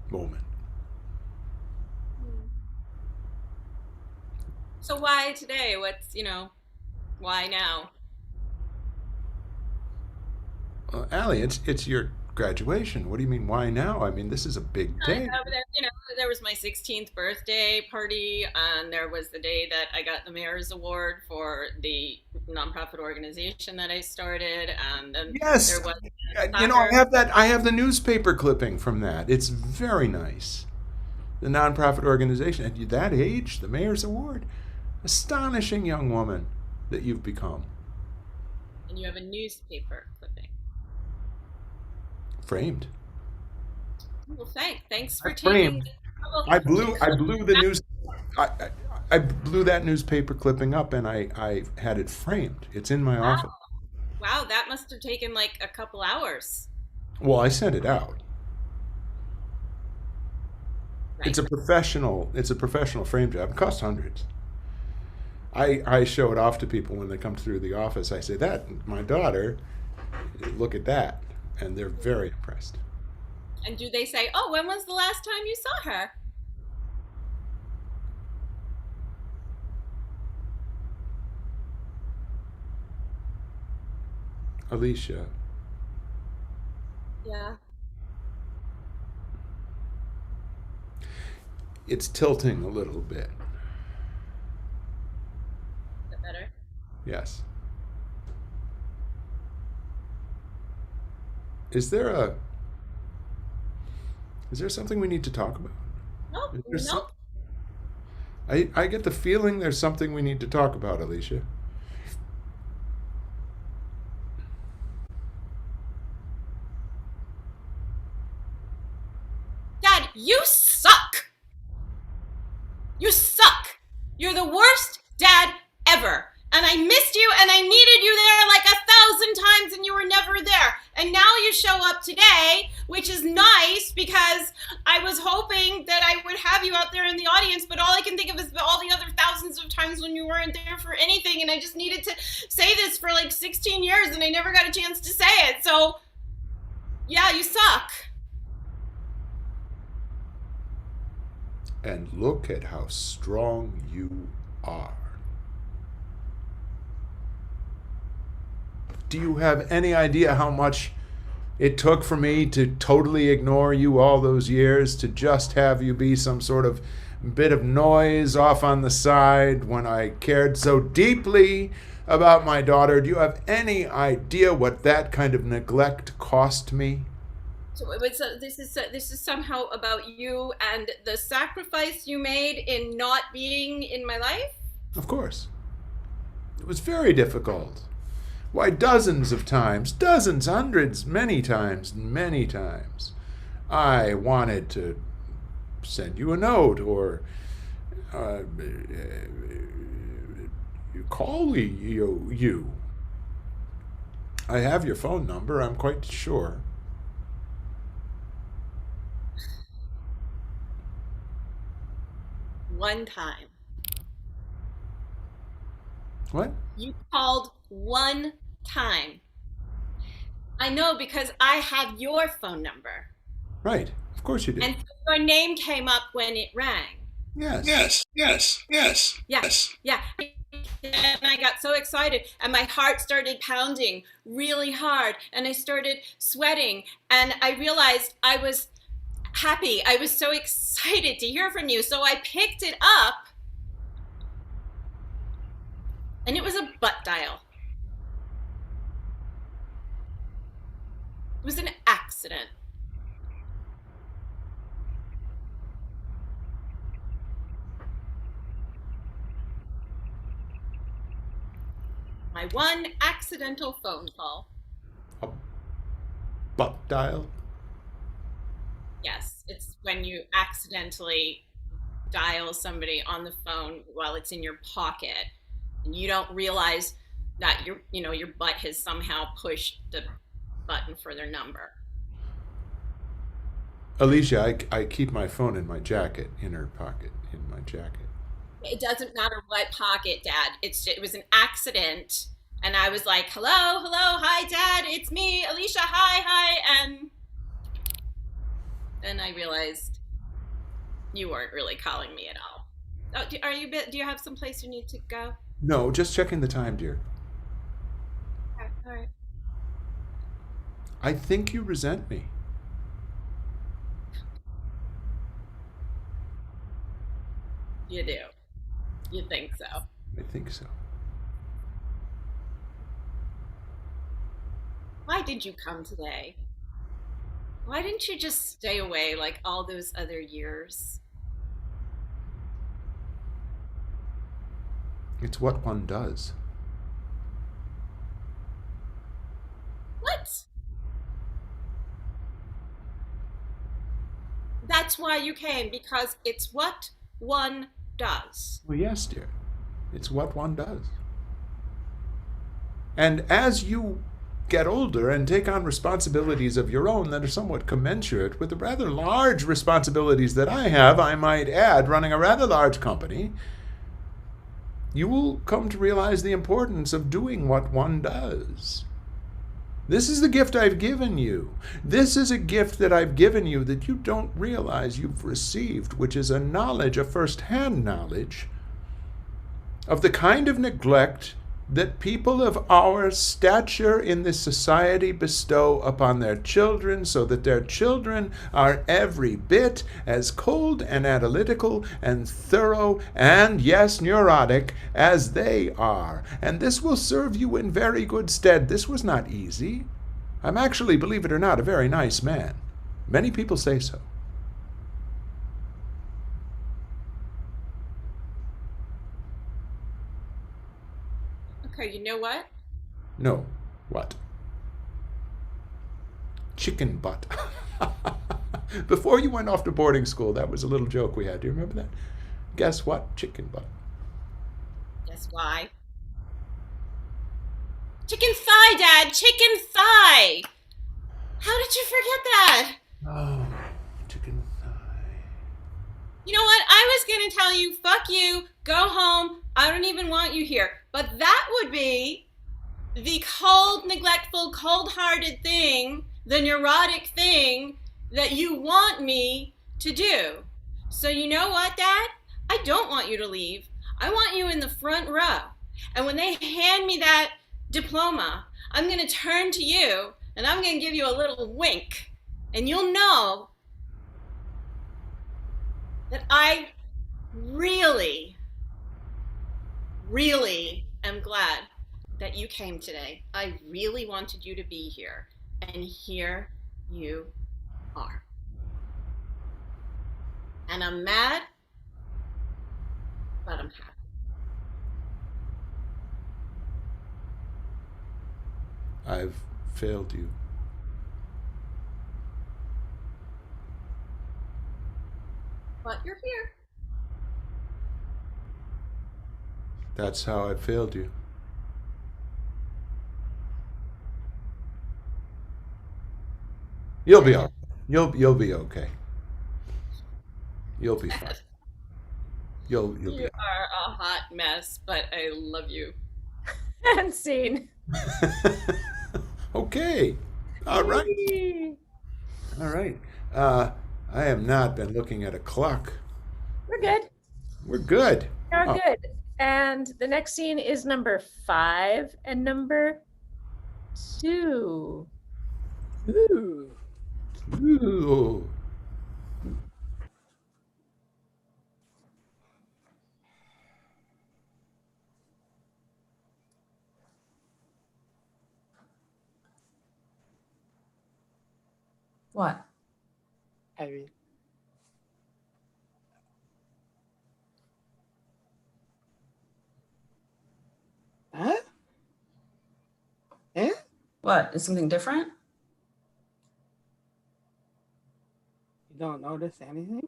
Speaker 2: moment.
Speaker 6: So why today? What's, why now?
Speaker 2: Allie, it's your graduation. What do you mean, why now? I mean, this is a big
Speaker 6: I
Speaker 2: day.
Speaker 6: know, but there was my 16th birthday party, and there was the day that I got the mayor's award for the nonprofit organization that I started, and then
Speaker 2: Yes.
Speaker 6: there was
Speaker 2: I have the newspaper clipping from that. It's very nice. The nonprofit organization at that age, the mayor's award. Astonishing young woman that you've become.
Speaker 6: and you have a newspaper clipping.
Speaker 2: Framed.
Speaker 6: Well, thanks for
Speaker 2: I
Speaker 6: taking
Speaker 2: framed.
Speaker 6: the trouble.
Speaker 2: I blew the news. I blew that newspaper clipping up and I had it framed. It's in my office.
Speaker 6: Wow, that must have taken like a couple hours.
Speaker 2: Well, I sent it out.
Speaker 6: Right.
Speaker 2: It's a professional frame job. It costs hundreds. I show it off to people when they come through the office. I say, that, my daughter, look at that. And they're very impressed.
Speaker 6: And do they say, "Oh, when was the last time you saw her?"
Speaker 2: Alicia,
Speaker 6: Yeah.
Speaker 2: it's tilting a little bit.
Speaker 6: Is that better?
Speaker 2: Yes. Is there something we need to talk about?
Speaker 6: Nope.
Speaker 2: Is there
Speaker 6: Nope.
Speaker 2: I get the feeling there's something we need to talk about, Alicia.
Speaker 6: Dad, you suck. You suck. You're the worst dad ever. And I missed you and I needed you there like 1,000 times and you were never there. And now you show up today, which is nice because I was hoping that I would have you out there in the audience, but all I can think of is all the other thousands of times when you weren't there for anything, and I just needed to say this for like 16 years and I never got a chance to say it. So, yeah, you suck.
Speaker 2: And look at how strong you are. Do you have any idea how much it took for me to totally ignore you all those years, to just have you be some sort of bit of noise off on the side when I cared so deeply about my daughter? Do you have any idea what that kind of neglect cost me?
Speaker 6: So this is somehow about you and the sacrifice you made in not being in my life?
Speaker 2: Of course. It was very difficult. Why, dozens of times, dozens, hundreds, many times, I wanted to send you a note or call you. I have your phone number, I'm quite sure.
Speaker 6: One time.
Speaker 2: What?
Speaker 6: You called one time. I know because I have your phone number.
Speaker 2: Right. Of course you do.
Speaker 6: And so your name came up when it rang.
Speaker 2: Yes.
Speaker 6: Yeah. And I got so excited and my heart started pounding really hard and I started sweating and I realized I was happy. I was so excited to hear from you. So I picked it up and it was a butt dial. It was an accident. My one accidental phone call.
Speaker 2: A butt dial?
Speaker 6: when you accidentally dial somebody on the phone while it's in your pocket and you don't realize that your butt has somehow pushed the button for their number.
Speaker 2: Alicia, I keep my phone in my jacket, inner pocket, in my jacket.
Speaker 6: It doesn't matter what pocket, Dad. It was an accident, and I was like, "Hello, hello, hi, Dad, it's me, Alicia, hi," and then I realized you weren't really calling me at all. Oh, do you have some place you need to go?
Speaker 2: No, just checking the time, dear.
Speaker 6: Okay, all right.
Speaker 2: I think you resent me.
Speaker 6: You do. You think so?
Speaker 2: I think so.
Speaker 6: Why did you come today? Why didn't you just stay away like all those other years?
Speaker 2: It's what one does.
Speaker 6: What? That's why you came, because it's what one does.
Speaker 2: Well, yes, dear. It's what one does. And as you get older and take on responsibilities of your own that are somewhat commensurate with the rather large responsibilities that I have, I might add, running a rather large company, you will come to realize the importance of doing what one does. This is the gift I've given you. This is a gift that I've given you that you don't realize you've received, which is a knowledge, a first-hand knowledge of the kind of neglect that people of our stature in this society bestow upon their children, so that their children are every bit as cold and analytical and thorough and, yes, neurotic as they are. And this will serve you in very good stead. This was not easy. I'm actually, believe it or not, a very nice man. Many people say so.
Speaker 6: Okay, you know what?
Speaker 2: No. What? Chicken butt. Before you went off to boarding school, that was a little joke we had. Do you remember that? Guess what? Chicken butt.
Speaker 6: Guess why? Chicken thigh, Dad! Chicken thigh! How did you forget that?
Speaker 2: Oh, chicken thigh.
Speaker 6: You know what? I was gonna tell you, fuck you, go home, I don't even want you here. But that would be the cold, neglectful, cold-hearted thing, the neurotic thing that you want me to do. So you know what, Dad? I don't want you to leave. I want you in the front row. And when they hand me that diploma, I'm going to turn to you and I'm going to give you a little wink. And you'll know that I really, really am glad that you came today. I really wanted you to be here. And here you are. And I'm mad, but I'm happy.
Speaker 2: I've failed you.
Speaker 6: But you're here.
Speaker 2: That's how I failed you. You'll be all right. You'll be okay. You'll be fine. You'll be
Speaker 6: You are a hot mess, but I love you.
Speaker 4: And scene.
Speaker 2: Okay. All right.
Speaker 4: Yay.
Speaker 2: All right. I have not been looking at a clock.
Speaker 4: We're good.
Speaker 2: We're good.
Speaker 4: We're
Speaker 2: Oh.
Speaker 4: good. And the next scene is number 5 and number 2.
Speaker 7: Ooh.
Speaker 2: Ooh.
Speaker 5: What?
Speaker 7: Heavy. Huh? Eh?
Speaker 5: What? Is something different?
Speaker 7: don't notice anything?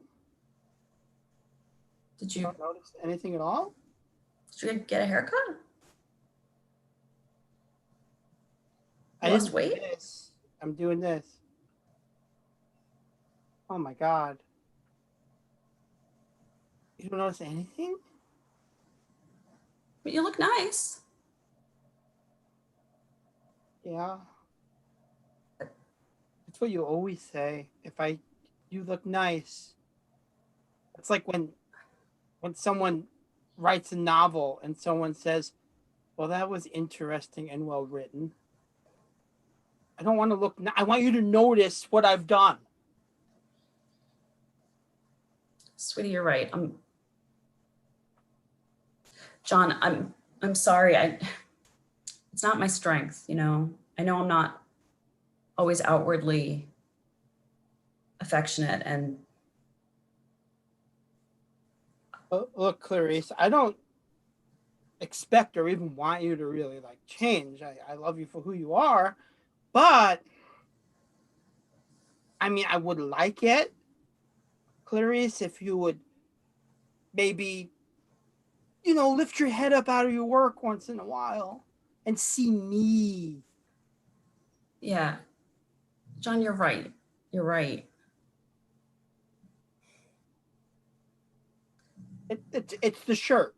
Speaker 5: Did
Speaker 7: You
Speaker 5: you
Speaker 7: don't notice anything at all?
Speaker 5: get a haircut?
Speaker 7: I
Speaker 5: Lost
Speaker 7: didn't do
Speaker 5: weight?
Speaker 7: this. I'm doing this. Oh my God. You don't notice anything?
Speaker 5: But you look nice.
Speaker 7: Yeah. That's what you always say. You look nice. It's like when someone writes a novel and someone says, well, that was interesting and well written. I don't want to look, I want you to notice what I've done.
Speaker 5: Sweetie, you're right. John, I'm sorry. It's not my strength, you know. I know I'm not always outwardly affectionate and
Speaker 7: Look, Clarice, I don't expect or even want you to really like change. I love you for who you are, but I mean, I would like it, Clarice, if you would maybe, lift your head up out of your work once in a while and see me.
Speaker 5: yeah. John, you're right. You're right.
Speaker 7: It's the shirt.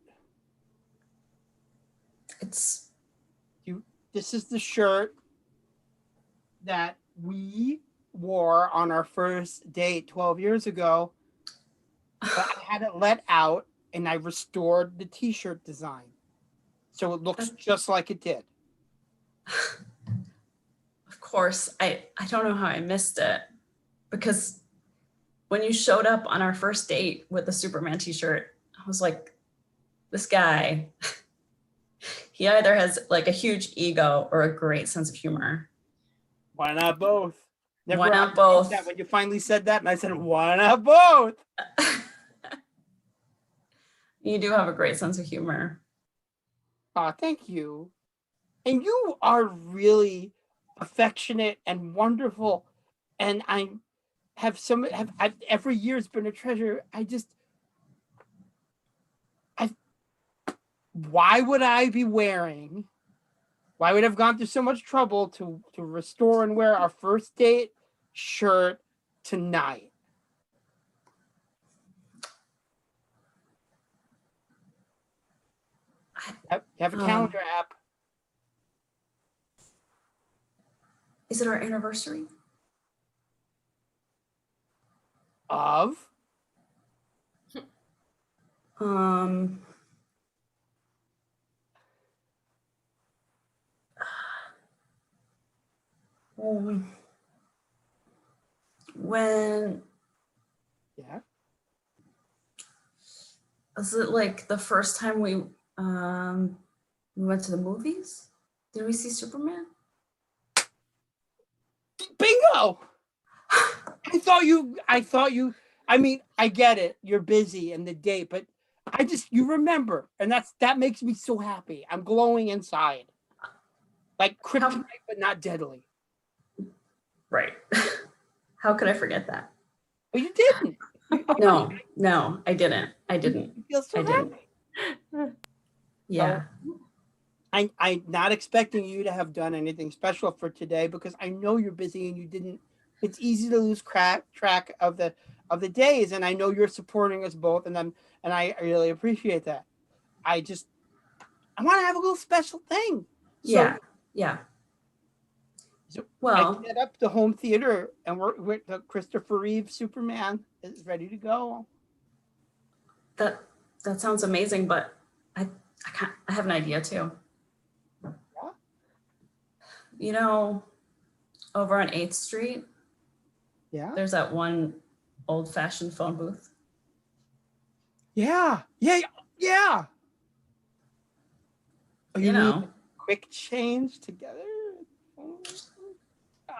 Speaker 5: It's
Speaker 7: This is the shirt that we wore on our first date 12 years ago. But I had it let out and I restored the t-shirt design. So it looks just like it did.
Speaker 5: of course, I don't know how I missed it because when you showed up on our first date with the Superman t-shirt, I was like, this guy, he either has like a huge ego or a great sense of humor.
Speaker 7: Why not both?
Speaker 5: Why not
Speaker 7: argued
Speaker 5: both?
Speaker 7: that when you finally said that, and I said, why not both?
Speaker 5: You do have a great sense of humor.
Speaker 7: Oh, thank you. And you are really affectionate and wonderful. And every year's been a treasure. Why would I be wearing? Why would I have gone through so much trouble to restore and wear our first date shirt tonight? You have a calendar app.
Speaker 5: Is it our anniversary?
Speaker 7: Of?
Speaker 5: When
Speaker 7: Yeah.
Speaker 5: was it like the first time we went to the movies? Did we see Superman?
Speaker 7: Bingo! I mean, I get it. You're busy and the date, but you remember. And that makes me so happy. I'm glowing inside. Like kryptonite, but not deadly.
Speaker 5: Right. How could I forget that?
Speaker 7: But you didn't.
Speaker 5: No, I didn't.
Speaker 7: You feel so happy.
Speaker 5: Yeah.
Speaker 7: I'm not expecting you to have done anything special for today because I know you're busy and you didn't. It's easy to lose track of the days, and I know you're supporting us both, and I really appreciate that. I want to have a little special thing.
Speaker 5: Yeah.
Speaker 7: So
Speaker 5: Well,
Speaker 7: I set up the home theater, and we're the Christopher Reeve Superman is ready to go.
Speaker 5: that sounds amazing, but I have an idea too.
Speaker 7: Yeah.
Speaker 5: You know, over on 8th Street,
Speaker 7: Yeah.
Speaker 5: there's that one old-fashioned phone booth.
Speaker 7: Yeah. Oh,
Speaker 5: You know,
Speaker 7: mean quick change together?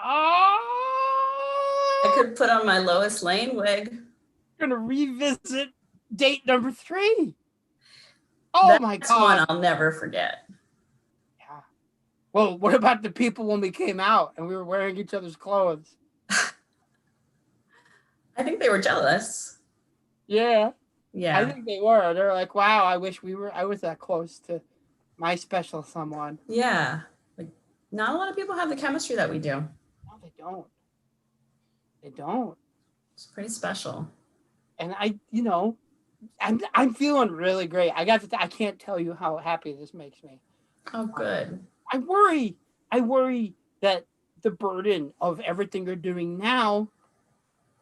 Speaker 5: I could put on my Lois Lane wig.
Speaker 7: Gonna revisit date number 3. Oh
Speaker 5: That's
Speaker 7: my
Speaker 5: one
Speaker 7: God.
Speaker 5: I'll never forget.
Speaker 7: Yeah. Well, what about the people when we came out and we were wearing each other's clothes?
Speaker 5: I think they were jealous.
Speaker 7: Yeah,
Speaker 5: Yeah.
Speaker 7: I think they were. They're like, wow, I wish I was that close to my special someone.
Speaker 5: Yeah. Like, not a lot of people have the chemistry that we do.
Speaker 7: No, they don't. They don't.
Speaker 5: It's pretty special.
Speaker 7: And I'm feeling really great. I can't tell you how happy this makes me.
Speaker 5: Oh, good.
Speaker 7: I worry that the burden of everything you're doing now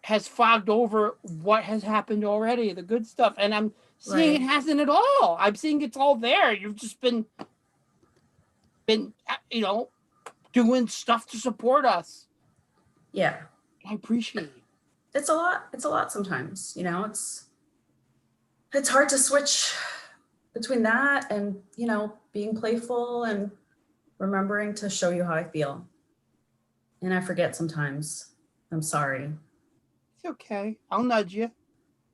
Speaker 7: has fogged over what has happened already, the good stuff. And I'm seeing
Speaker 5: Right.
Speaker 7: it hasn't at all. I'm seeing it's all there. You've just been, doing stuff to support us.
Speaker 5: Yeah.
Speaker 7: I appreciate it.
Speaker 5: It's a lot. It's a lot sometimes, it's hard to switch between that and, being playful and remembering to show you how I feel. And I forget sometimes. I'm sorry.
Speaker 7: It's okay. I'll nudge you.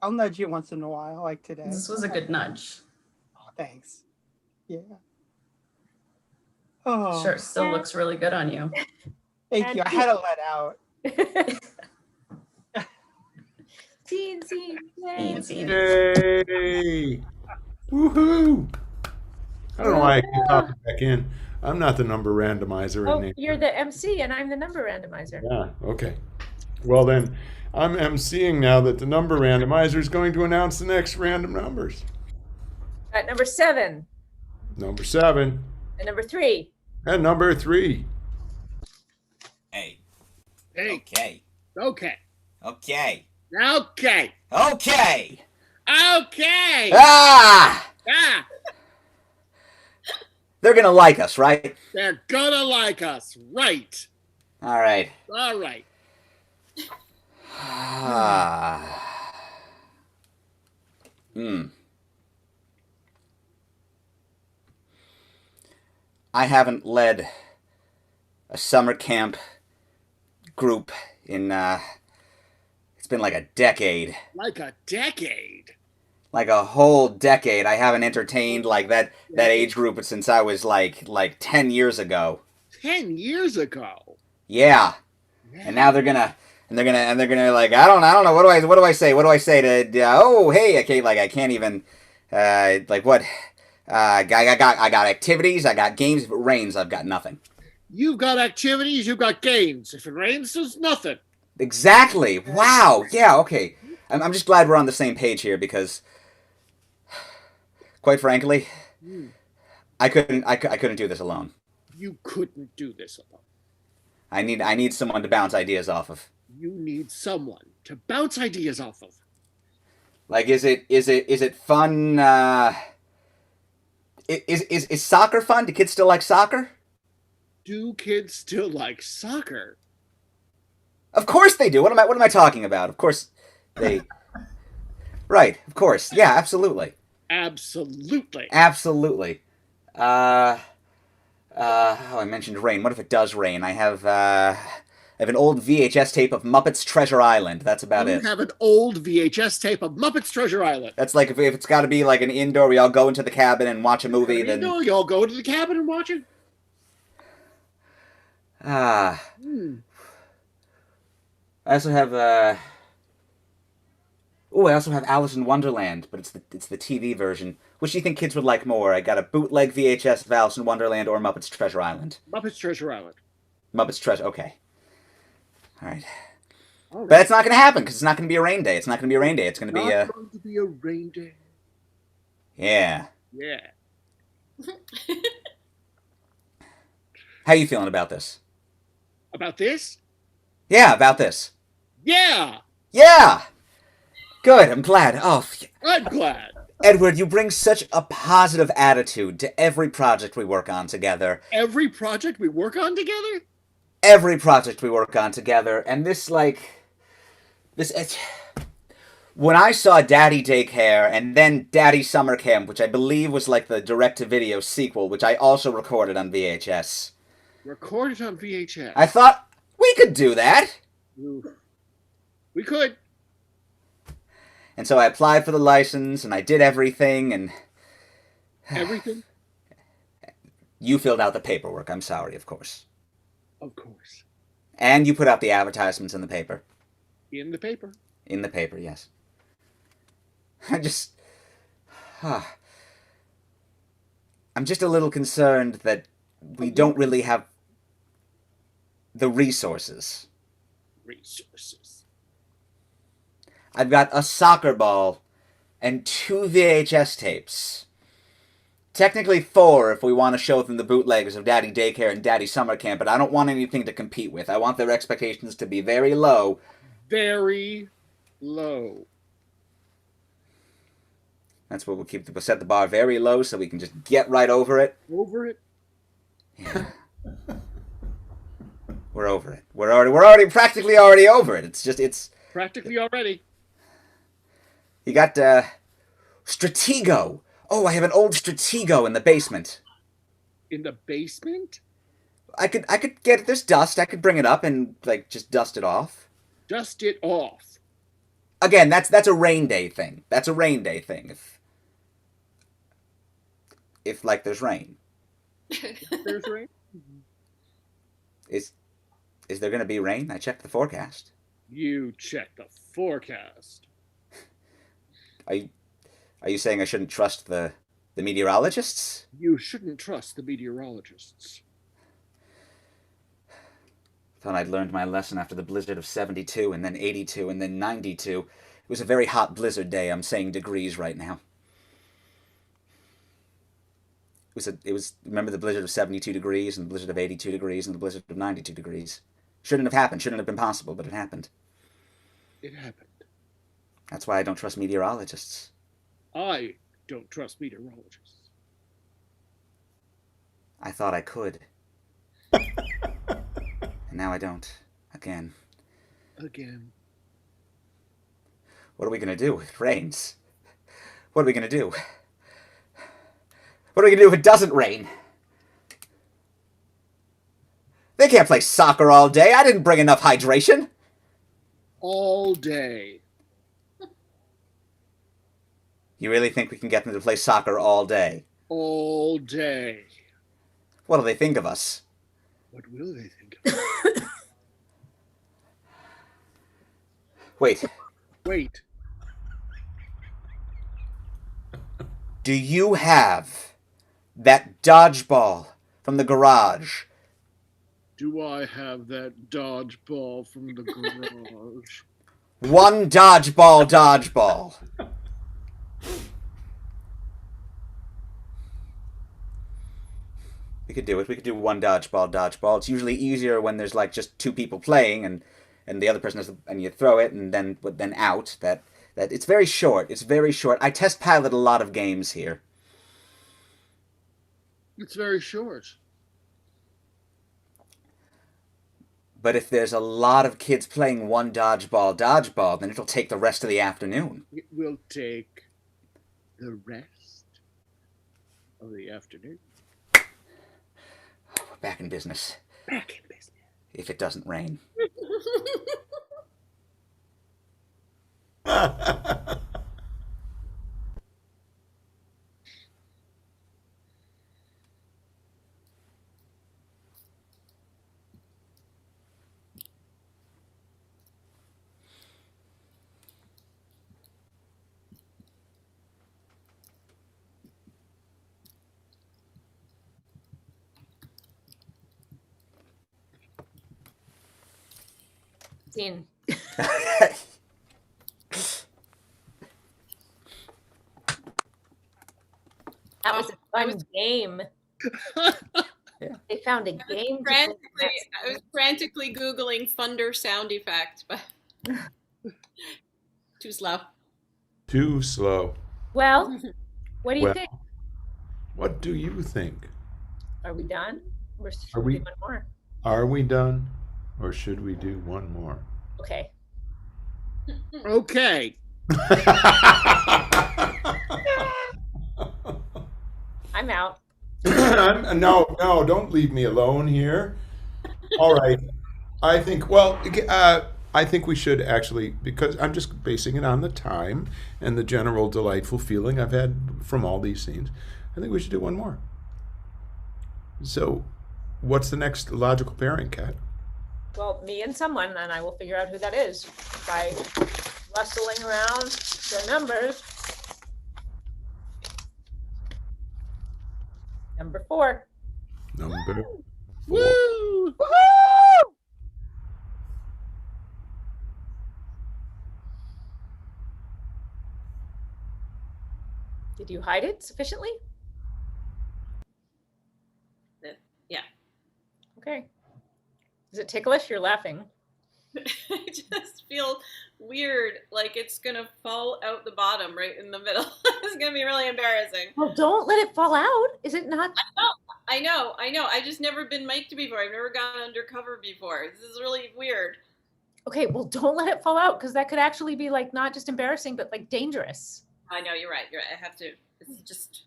Speaker 7: I'll nudge you once in a while, like today.
Speaker 5: This was a good nudge.
Speaker 7: Oh, thanks. Yeah. Oh,
Speaker 5: Shirt still looks really good on you.
Speaker 7: thank you. I had to let out.
Speaker 4: Scene.
Speaker 5: Scene.
Speaker 2: Yay! Woohoo! I don't know why I keep popping back in. I'm not the number randomizer in
Speaker 4: Oh,
Speaker 2: there.
Speaker 4: you're the MC and I'm the number randomizer.
Speaker 2: Yeah, okay. Well then, I'm emceeing now that the number randomizer is going to announce the next random numbers.
Speaker 4: At number 7
Speaker 2: Number 7
Speaker 4: and number 3.
Speaker 2: and number 3.
Speaker 1: Hey.
Speaker 3: Hey,
Speaker 1: Okay.
Speaker 3: okay.
Speaker 1: Okay.
Speaker 3: Okay.
Speaker 1: Okay.
Speaker 3: Okay.
Speaker 1: Ah!
Speaker 3: Ah,
Speaker 1: They're gonna like us, right?
Speaker 3: they're gonna like us. Right.
Speaker 1: All right.
Speaker 3: All right.
Speaker 1: Ah. I haven't led a summer camp group in it's been like a decade.
Speaker 3: Like a decade.
Speaker 1: Like a whole decade. I haven't entertained like that age group since I was like 10 years ago.
Speaker 3: 10 years ago.
Speaker 1: Yeah. And now they're gonna like I don't know what do I say to oh hey I can't even like what I got activities, I got games. If it rains, I've got nothing.
Speaker 3: You've got activities, you've got games. If it rains, there's nothing.
Speaker 1: Exactly. Wow. Yeah. Okay. I'm just glad we're on the same page here because, quite frankly, I couldn't do this alone.
Speaker 3: You couldn't do this alone.
Speaker 1: I need someone to bounce ideas off of.
Speaker 3: You need someone to bounce ideas off of.
Speaker 1: Like, is it fun? Is soccer fun? Do kids still like soccer?
Speaker 3: Do kids still like soccer?
Speaker 1: Of course they do. What am I talking about? Of course they. Right. Of course. Yeah. Absolutely.
Speaker 3: Absolutely.
Speaker 1: Absolutely. Oh, I mentioned rain. What if it does rain? I have an old VHS tape of Muppets Treasure Island. That's about
Speaker 3: You
Speaker 1: it.
Speaker 3: have an old VHS tape of Muppets Treasure Island.
Speaker 1: That's like if it's got to be like an indoor, we all go into the cabin and watch a movie. Then
Speaker 3: You all go to the cabin and watch it.
Speaker 1: I also have I also have Alice in Wonderland, but it's the TV version. Which do you think kids would like more? I got a bootleg VHS of Alice in Wonderland or Muppets Treasure Island.
Speaker 3: Muppets Treasure Island.
Speaker 1: Muppets Treasure. Okay. All right.
Speaker 3: All right.
Speaker 1: But it's not going to happen because it's not going to be a rain day. It's not going to be a rain day. It's going to be
Speaker 3: Not going to be a rain day.
Speaker 1: yeah.
Speaker 3: Yeah.
Speaker 1: How you feeling about this?
Speaker 3: About this?
Speaker 1: Yeah, about this.
Speaker 3: Yeah.
Speaker 1: Yeah. Good. I'm glad. Oh,
Speaker 3: I'm glad.
Speaker 1: Edward, you bring such a positive attitude to every project we work on together.
Speaker 3: Every project we work on together?
Speaker 1: Every project we work on together. And this, when I saw Daddy Daycare and then Daddy Summer Camp, which I believe was like the direct-to-video sequel, which I also recorded on VHS.
Speaker 3: Recorded on VHS.
Speaker 1: I thought, we could do that.
Speaker 3: We could.
Speaker 1: And so I applied for the license, and I did everything, and
Speaker 3: Everything?
Speaker 1: you filled out the paperwork. I'm sorry, of course.
Speaker 3: Of course.
Speaker 1: And you put out the advertisements in the paper.
Speaker 3: In the paper.
Speaker 1: In the paper, yes. I just... I'm just a little concerned that we don't really have the resources.
Speaker 3: Resources.
Speaker 1: I've got a soccer ball and 2 VHS tapes. Technically 4 if we want to show them the bootleggers of Daddy Daycare and Daddy Summer Camp, but I don't want anything to compete with. I want their expectations to be very low.
Speaker 3: Very low.
Speaker 1: That's what we'll set the bar very low so we can just get right over it.
Speaker 3: Over it?
Speaker 1: Yeah. We're over it. We're already practically already over it. It's
Speaker 3: Practically already.
Speaker 1: You got Stratego. Oh, I have an old Stratego in the basement.
Speaker 3: In the basement?
Speaker 1: I could get this dust. I could bring it up and like just dust it off.
Speaker 3: Dust it off.
Speaker 1: Again, that's a rain day thing. That's a rain day thing. If like there's rain.
Speaker 3: There's rain?
Speaker 1: Is there going to be rain? I checked the forecast.
Speaker 3: You check the forecast.
Speaker 1: Are you saying I shouldn't trust the meteorologists?
Speaker 3: You shouldn't trust the meteorologists.
Speaker 1: Thought I'd learned my lesson after the blizzard of 72 and then 82 and then 92. It was a very hot blizzard day. I'm saying degrees right now. It was remember the blizzard of 72 degrees and the blizzard of 82 degrees and the blizzard of 92 degrees. Shouldn't have happened. Shouldn't have been possible, but it happened.
Speaker 3: It happened.
Speaker 1: That's why I don't trust meteorologists.
Speaker 3: I don't trust meteorologists.
Speaker 1: I thought I could. And now I don't. Again.
Speaker 3: Again.
Speaker 1: What are we going to do if it rains? What are we going to do? What are we going to do if it doesn't rain? They can't play soccer all day. I didn't bring enough hydration.
Speaker 3: All day.
Speaker 1: You really think we can get them to play soccer all day?
Speaker 3: All day.
Speaker 1: What'll they think of us?
Speaker 3: What will they think of us?
Speaker 1: Wait.
Speaker 3: Wait.
Speaker 1: Do you have that dodgeball from the garage?
Speaker 3: Do I have that dodgeball from the garage?
Speaker 1: One dodgeball. We could do it. We could do one dodgeball. It's usually easier when there's like just 2 people playing and the other person has and you throw it and then out. That it's very short. It's very short. I test pilot a lot of games here.
Speaker 3: It's very short.
Speaker 1: But if there's a lot of kids playing one dodgeball, then it'll take the rest of the afternoon.
Speaker 3: It will take the rest of the afternoon.
Speaker 1: We're back in business.
Speaker 3: Back in business.
Speaker 1: If it doesn't rain.
Speaker 4: Scene. That was a fun game.
Speaker 1: Yeah.
Speaker 4: They found a game.
Speaker 6: I was frantically Googling thunder sound effect, but too slow.
Speaker 2: Too slow.
Speaker 4: Well, what do you
Speaker 2: Well.
Speaker 4: think?
Speaker 2: What do you think?
Speaker 4: Are we done? Or should
Speaker 2: Are
Speaker 4: we
Speaker 2: we-
Speaker 4: do one more?
Speaker 2: Are we done? Or should we do one more?
Speaker 4: Okay.
Speaker 3: Okay.
Speaker 4: I'm out.
Speaker 2: No, don't leave me alone here. All right. I think we should actually, because I'm just basing it on the time and the general delightful feeling I've had from all these scenes. I think we should do one more. So, what's the next logical pairing, Kat?
Speaker 4: Well, me and someone, and I will figure out who that is by bustling around their numbers. Number 4.
Speaker 2: Number
Speaker 3: Woo!
Speaker 4: Woohoo! Did you hide it sufficiently?
Speaker 6: Yeah.
Speaker 4: Okay. Is it ticklish? You're laughing.
Speaker 6: I just feel weird, like it's gonna fall out the bottom right in the middle. It's gonna be really embarrassing.
Speaker 4: Well, don't let it fall out. Is it not?
Speaker 6: I know. I just never been mic'd before. I've never gone undercover before. This is really weird.
Speaker 4: Okay, well, don't let it fall out because that could actually be like not just embarrassing, but like dangerous.
Speaker 6: I know, you're right. You're right. I have to. It's just.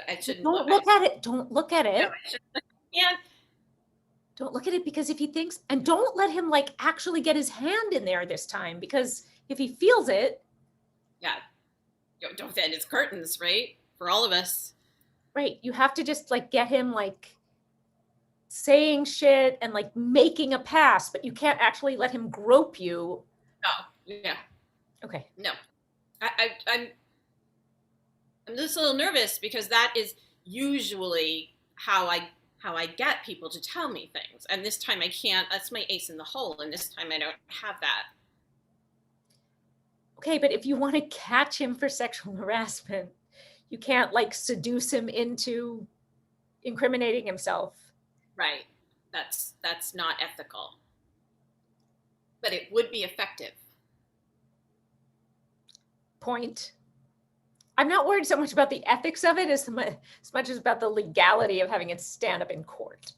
Speaker 6: I shouldn't.
Speaker 4: Don't look at it. Don't look at it.
Speaker 6: No, I shouldn't. Yeah.
Speaker 4: Don't look at it because if he thinks, and don't let him like actually get his hand in there this time because if he feels it,
Speaker 6: Yeah. Don't offend his curtains, right? For all of us.
Speaker 4: right, you have to just like get him like saying shit and like making a pass, but you can't actually let him grope you.
Speaker 6: No. Yeah.
Speaker 4: Okay.
Speaker 6: No. I'm just a little nervous because that is usually how I get people to tell me things. And this time I can't. That's my ace in the hole. And this time I don't have that.
Speaker 4: Okay, but if you want to catch him for sexual harassment, you can't like seduce him into incriminating himself.
Speaker 6: Right. That's not ethical. But it would be effective.
Speaker 4: Point. I'm not worried so much about the ethics of it as much as about the legality of having it stand up in court.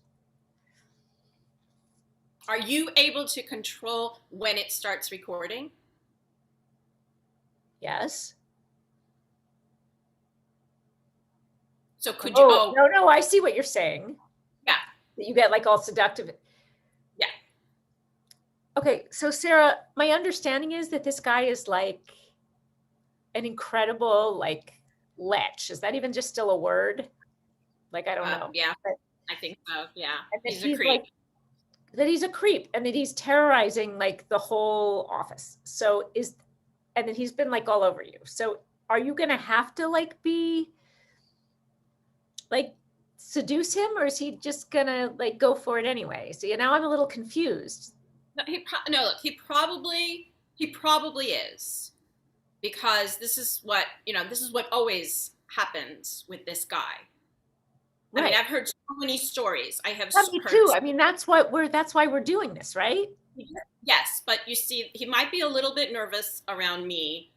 Speaker 6: Are you able to control when it starts recording?
Speaker 4: Yes.
Speaker 6: So could you?
Speaker 4: Oh, no, I see what you're saying.
Speaker 6: Yeah.
Speaker 4: That you get like all seductive.
Speaker 6: Yeah.
Speaker 4: Okay, so Sarah, my understanding is that this guy is like an incredible like lech. Is that even just still a word? Like I don't know.
Speaker 6: Yeah,
Speaker 4: but,
Speaker 6: I think so. Yeah,
Speaker 4: and that
Speaker 6: he's a creep.
Speaker 4: like, that he's a creep, and that he's terrorizing like the whole office. And that he's been like all over you. So are you gonna have to like be like seduce him, or is he just gonna like go for it anyway? See, now I'm a little confused.
Speaker 6: No, look, he probably is, because this is what always happens with this guy. Right. I mean, I've heard so many stories. I have
Speaker 4: me too. I mean, that's why we're doing this, right?
Speaker 6: Yes, but you see, he might be a little bit nervous around me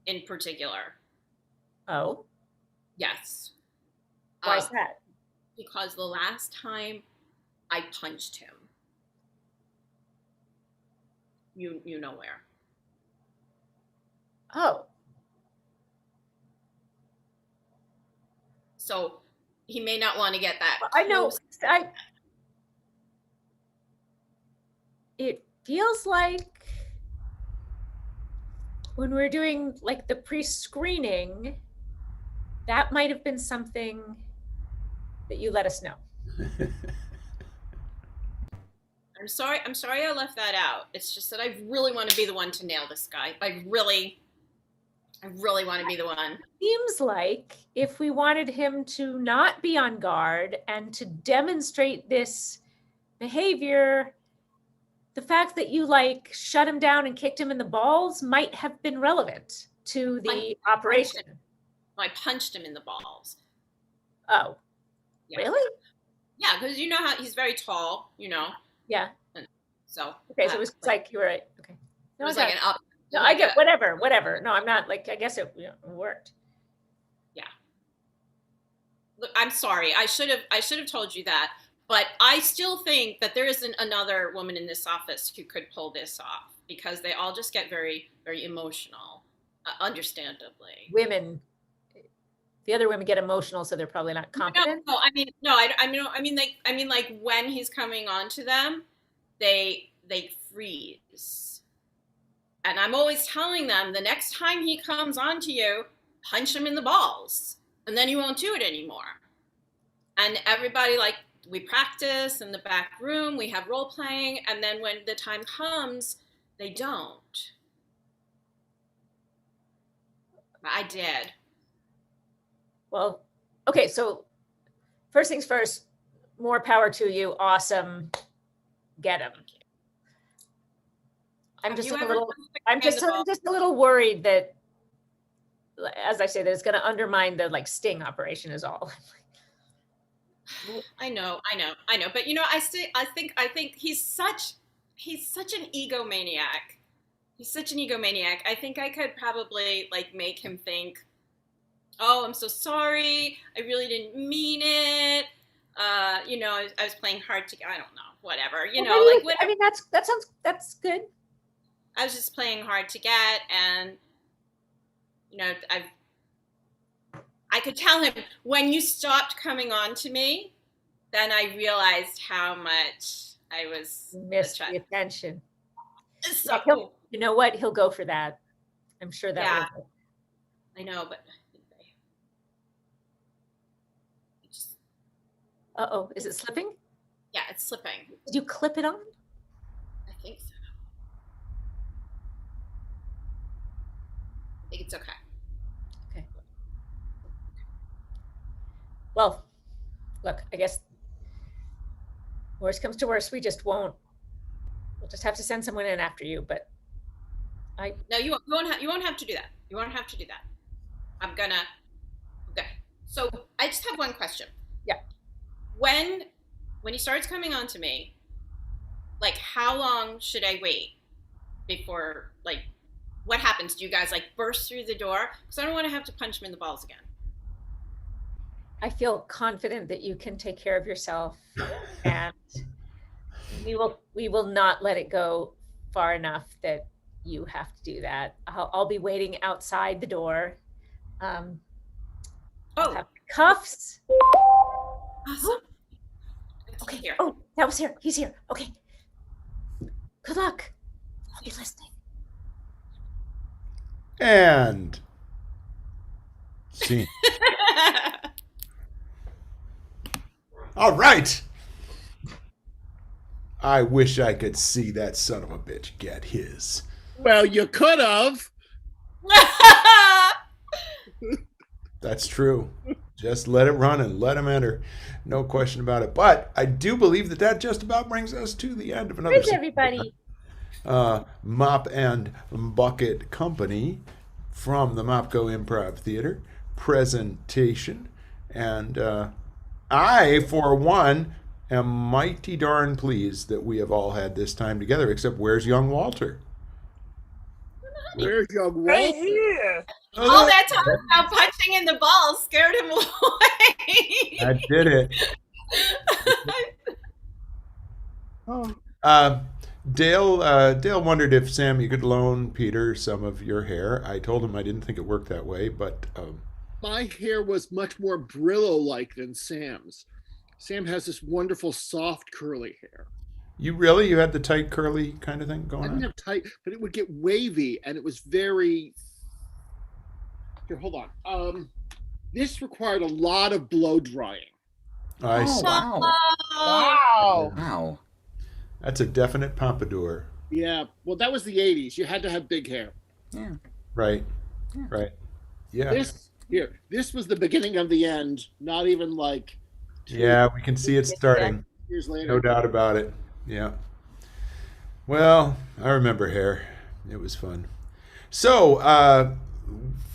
Speaker 6: in particular.
Speaker 4: Oh.
Speaker 6: Yes.
Speaker 4: Why is that?
Speaker 6: Because the last time I punched him, you know where.
Speaker 4: Oh.
Speaker 6: So he may not want to get that.
Speaker 4: I know. It feels like when we're doing like the pre-screening, that might have been something that you let us know.
Speaker 6: I'm sorry I left that out. It's just that I really want to be the one to nail this guy. I really want to be the one.
Speaker 4: Seems like if we wanted him to not be on guard and to demonstrate this behavior, the fact that you like shut him down and kicked him in the balls might have been relevant to the operation.
Speaker 6: I punched him in the balls.
Speaker 4: Oh, yeah. Really?
Speaker 6: Yeah, because you know how he's very tall, you know.
Speaker 4: Yeah.
Speaker 6: And so.
Speaker 4: Okay, so it was like you were right. Okay.
Speaker 6: No, it was like an up.
Speaker 4: No, I get whatever. No, I'm not like. I guess it worked.
Speaker 6: Yeah. Look, I'm sorry. I should have told you that. But I still think that there isn't another woman in this office who could pull this off, because they all just get very, very emotional, understandably.
Speaker 4: Women, the other women get emotional, so they're probably not competent.
Speaker 6: No, I mean, like when he's coming on to them, they freeze. And I'm always telling them, the next time he comes on to you, punch him in the balls, and then you won't do it anymore. And everybody like we practice in the back room, we have role playing, and then when the time comes, they don't. I did.
Speaker 4: Well, okay, so first things first, more power to you. Awesome. Get him. I'm
Speaker 6: Have
Speaker 4: just
Speaker 6: you
Speaker 4: a
Speaker 6: ever
Speaker 4: little,
Speaker 6: touched the
Speaker 4: I'm just,
Speaker 6: kind of
Speaker 4: I'm just a little worried that, as I say, that it's going to undermine the like sting operation is all.
Speaker 6: I know. But I think he's such an egomaniac. He's such an egomaniac. I think I could probably like make him think, "Oh, I'm so sorry. I really didn't mean it. I was playing hard to. I don't know. Whatever. Whatever.
Speaker 4: I mean, that's good.
Speaker 6: I was just playing hard to get, and I could tell him when you stopped coming on to me, then I realized how much I was
Speaker 4: Missed the attention.
Speaker 6: So,
Speaker 4: you know what? He'll go for that. I'm sure that
Speaker 6: Yeah.
Speaker 4: will.
Speaker 6: I know, but
Speaker 4: Uh-oh, is it slipping?
Speaker 6: yeah, it's slipping.
Speaker 4: Did you clip it on?
Speaker 6: I think so. I think it's okay.
Speaker 4: Okay. Well, look, I guess worst comes to worst, we'll just have to send someone in after you, but
Speaker 6: No, you won't have to do that. You won't have to do that. Okay. So I just have one question.
Speaker 4: Yeah.
Speaker 6: When he starts coming on to me, like how long should I wait before, like, what happens? Do you guys like burst through the door? Because I don't want to have to punch him in the balls again.
Speaker 4: I feel confident that you can take care of yourself, and we will not let it go far enough that you have to do that. I'll be waiting outside the door. I'll have cuffs.
Speaker 6: Awesome.
Speaker 4: Okay.
Speaker 6: Here.
Speaker 4: Oh, that was here. He's here. Okay. Good luck. I'll be listening.
Speaker 2: And scene. All right. I wish I could see that son of a bitch get his.
Speaker 3: Well, you could have.
Speaker 2: That's true. Just let it run and let him enter. No question about it. But I do believe that just about brings us to the end of another
Speaker 4: Where's everybody?
Speaker 2: Mop and Bucket Company from the Mopco Improv Theater presentation. And I, for one, am mighty darn pleased that we have all had this time together, except where's young Walter?
Speaker 3: Where's your
Speaker 7: Right
Speaker 3: Walter?
Speaker 7: here.
Speaker 6: All that talk about punching in the balls scared him away.
Speaker 2: I did it.
Speaker 7: Oh,
Speaker 2: Dale wondered if, Sam, you could loan Peter some of your hair. I told him I didn't think it worked that way, but
Speaker 3: My hair was much more Brillo-like than Sam's. Sam has this wonderful, soft, curly hair.
Speaker 2: you had the tight, curly kind of thing
Speaker 3: I
Speaker 2: going
Speaker 3: didn't
Speaker 2: on?
Speaker 3: have tight, but it would get wavy, and it was very. Here, hold on. This required a lot of blow drying.
Speaker 2: I see.
Speaker 1: Wow.
Speaker 7: wow.
Speaker 1: Wow.
Speaker 2: That's a definite pompadour.
Speaker 3: Yeah, well, that was the '80s. You had to have big hair.
Speaker 1: Yeah.
Speaker 2: Right. Right. Yeah.
Speaker 3: This was the beginning of the end. Not even like.
Speaker 2: Yeah, we can see it starting.
Speaker 3: Years later.
Speaker 2: No doubt about it. Yeah. Well, I remember hair. It was fun. So,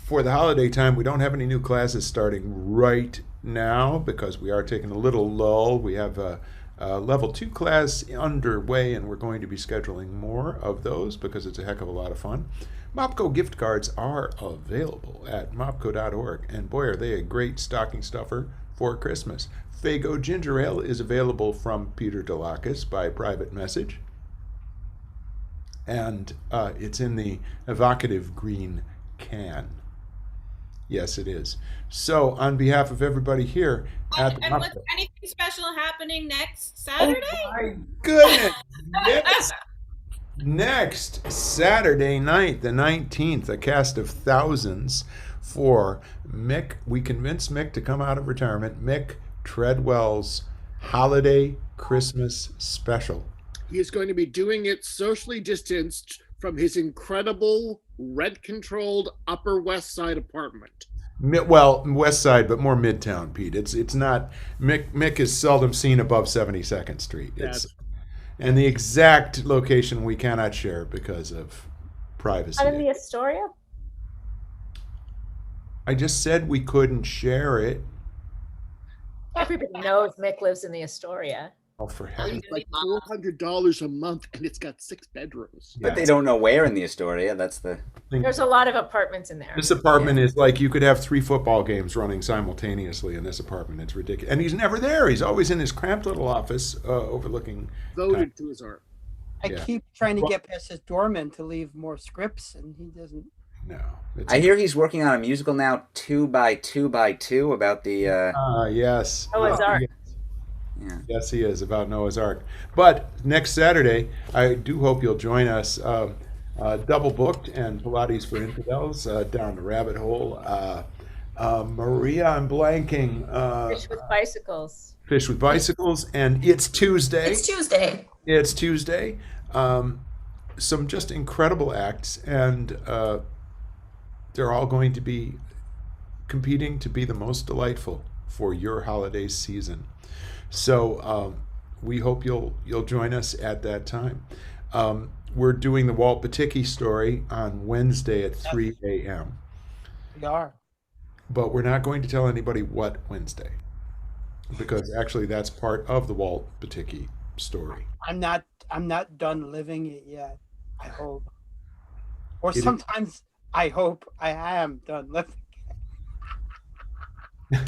Speaker 2: for the holiday time, we don't have any new classes starting right now because we are taking a little lull. We have a level 2 class underway, and we're going to be scheduling more of those because it's a heck of a lot of fun. Mopco gift cards are available at mopco.org, and boy, are they a great stocking stuffer for Christmas. Fago Ginger Ale is available from Peter Delakis by private message, and it's in the evocative green can. Yes, it is. So, on behalf of everybody here at the
Speaker 6: And was
Speaker 2: Mopco,
Speaker 6: anything special happening next Saturday?
Speaker 2: my goodness! Yes. Next Saturday night, the 19th, a cast of thousands for Mick. We convinced Mick to come out of retirement. Mick Treadwell's holiday Christmas special.
Speaker 3: He is going to be doing it socially distanced from his incredible rent-controlled Upper West Side apartment.
Speaker 2: Well, West Side, but more Midtown, Pete. It's not. Mick is seldom seen above 72nd Street. And the exact location we cannot share because of privacy.
Speaker 4: Not in the Astoria?
Speaker 2: I just said we couldn't share it.
Speaker 4: Everybody knows Mick lives in the Astoria.
Speaker 2: Oh, for heaven's
Speaker 3: It's like $400 a month, and it's got 6 bedrooms.
Speaker 1: But they don't know where in the Astoria. That's the.
Speaker 4: There's a lot of apartments in there.
Speaker 2: This apartment is like you could have 3 football games running simultaneously in this apartment. It's ridiculous. And he's never there. He's always in his cramped little office overlooking.
Speaker 3: Voted to his art.
Speaker 7: I
Speaker 2: Yeah.
Speaker 7: keep trying to get past his doorman to leave more scripts, and he doesn't.
Speaker 2: No.
Speaker 1: I hear he's working on a musical now, 2 by 2 by 2, about the.
Speaker 2: Yes.
Speaker 4: Noah's Ark.
Speaker 1: Yeah.
Speaker 2: Yes, he is, about Noah's Ark. But next Saturday, I do hope you'll join us. Double booked and Pilates for Infidels down the rabbit hole. Maria, I'm blanking.
Speaker 4: Fish with bicycles.
Speaker 2: Fish with Bicycles, and it's Tuesday.
Speaker 5: It's Tuesday.
Speaker 2: It's Tuesday. Some just incredible acts, and they're all going to be competing to be the most delightful for your holiday season. So we hope you'll join us at that time. We're doing the Walt Baticki story on Wednesday at 3 a.m.
Speaker 7: We are.
Speaker 2: But we're not going to tell anybody what Wednesday, because actually that's part of the Walt Baticki story.
Speaker 7: I'm not done living it yet. I hope. Or
Speaker 2: It is-
Speaker 7: sometimes I hope I am done living it.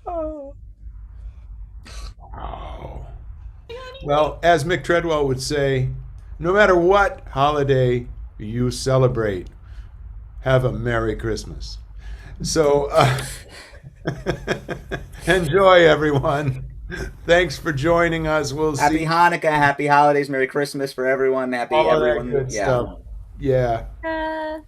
Speaker 7: Oh.
Speaker 2: Oh. Well, as Mick Treadwell would say, no matter what holiday you celebrate, have a Merry Christmas. So enjoy, everyone. Thanks for joining us. We'll
Speaker 1: Happy
Speaker 2: see
Speaker 1: Hanukkah, happy holidays, Merry Christmas for everyone. Happy
Speaker 2: all of that
Speaker 1: everyone.
Speaker 2: good stuff. Yeah.
Speaker 4: Uh,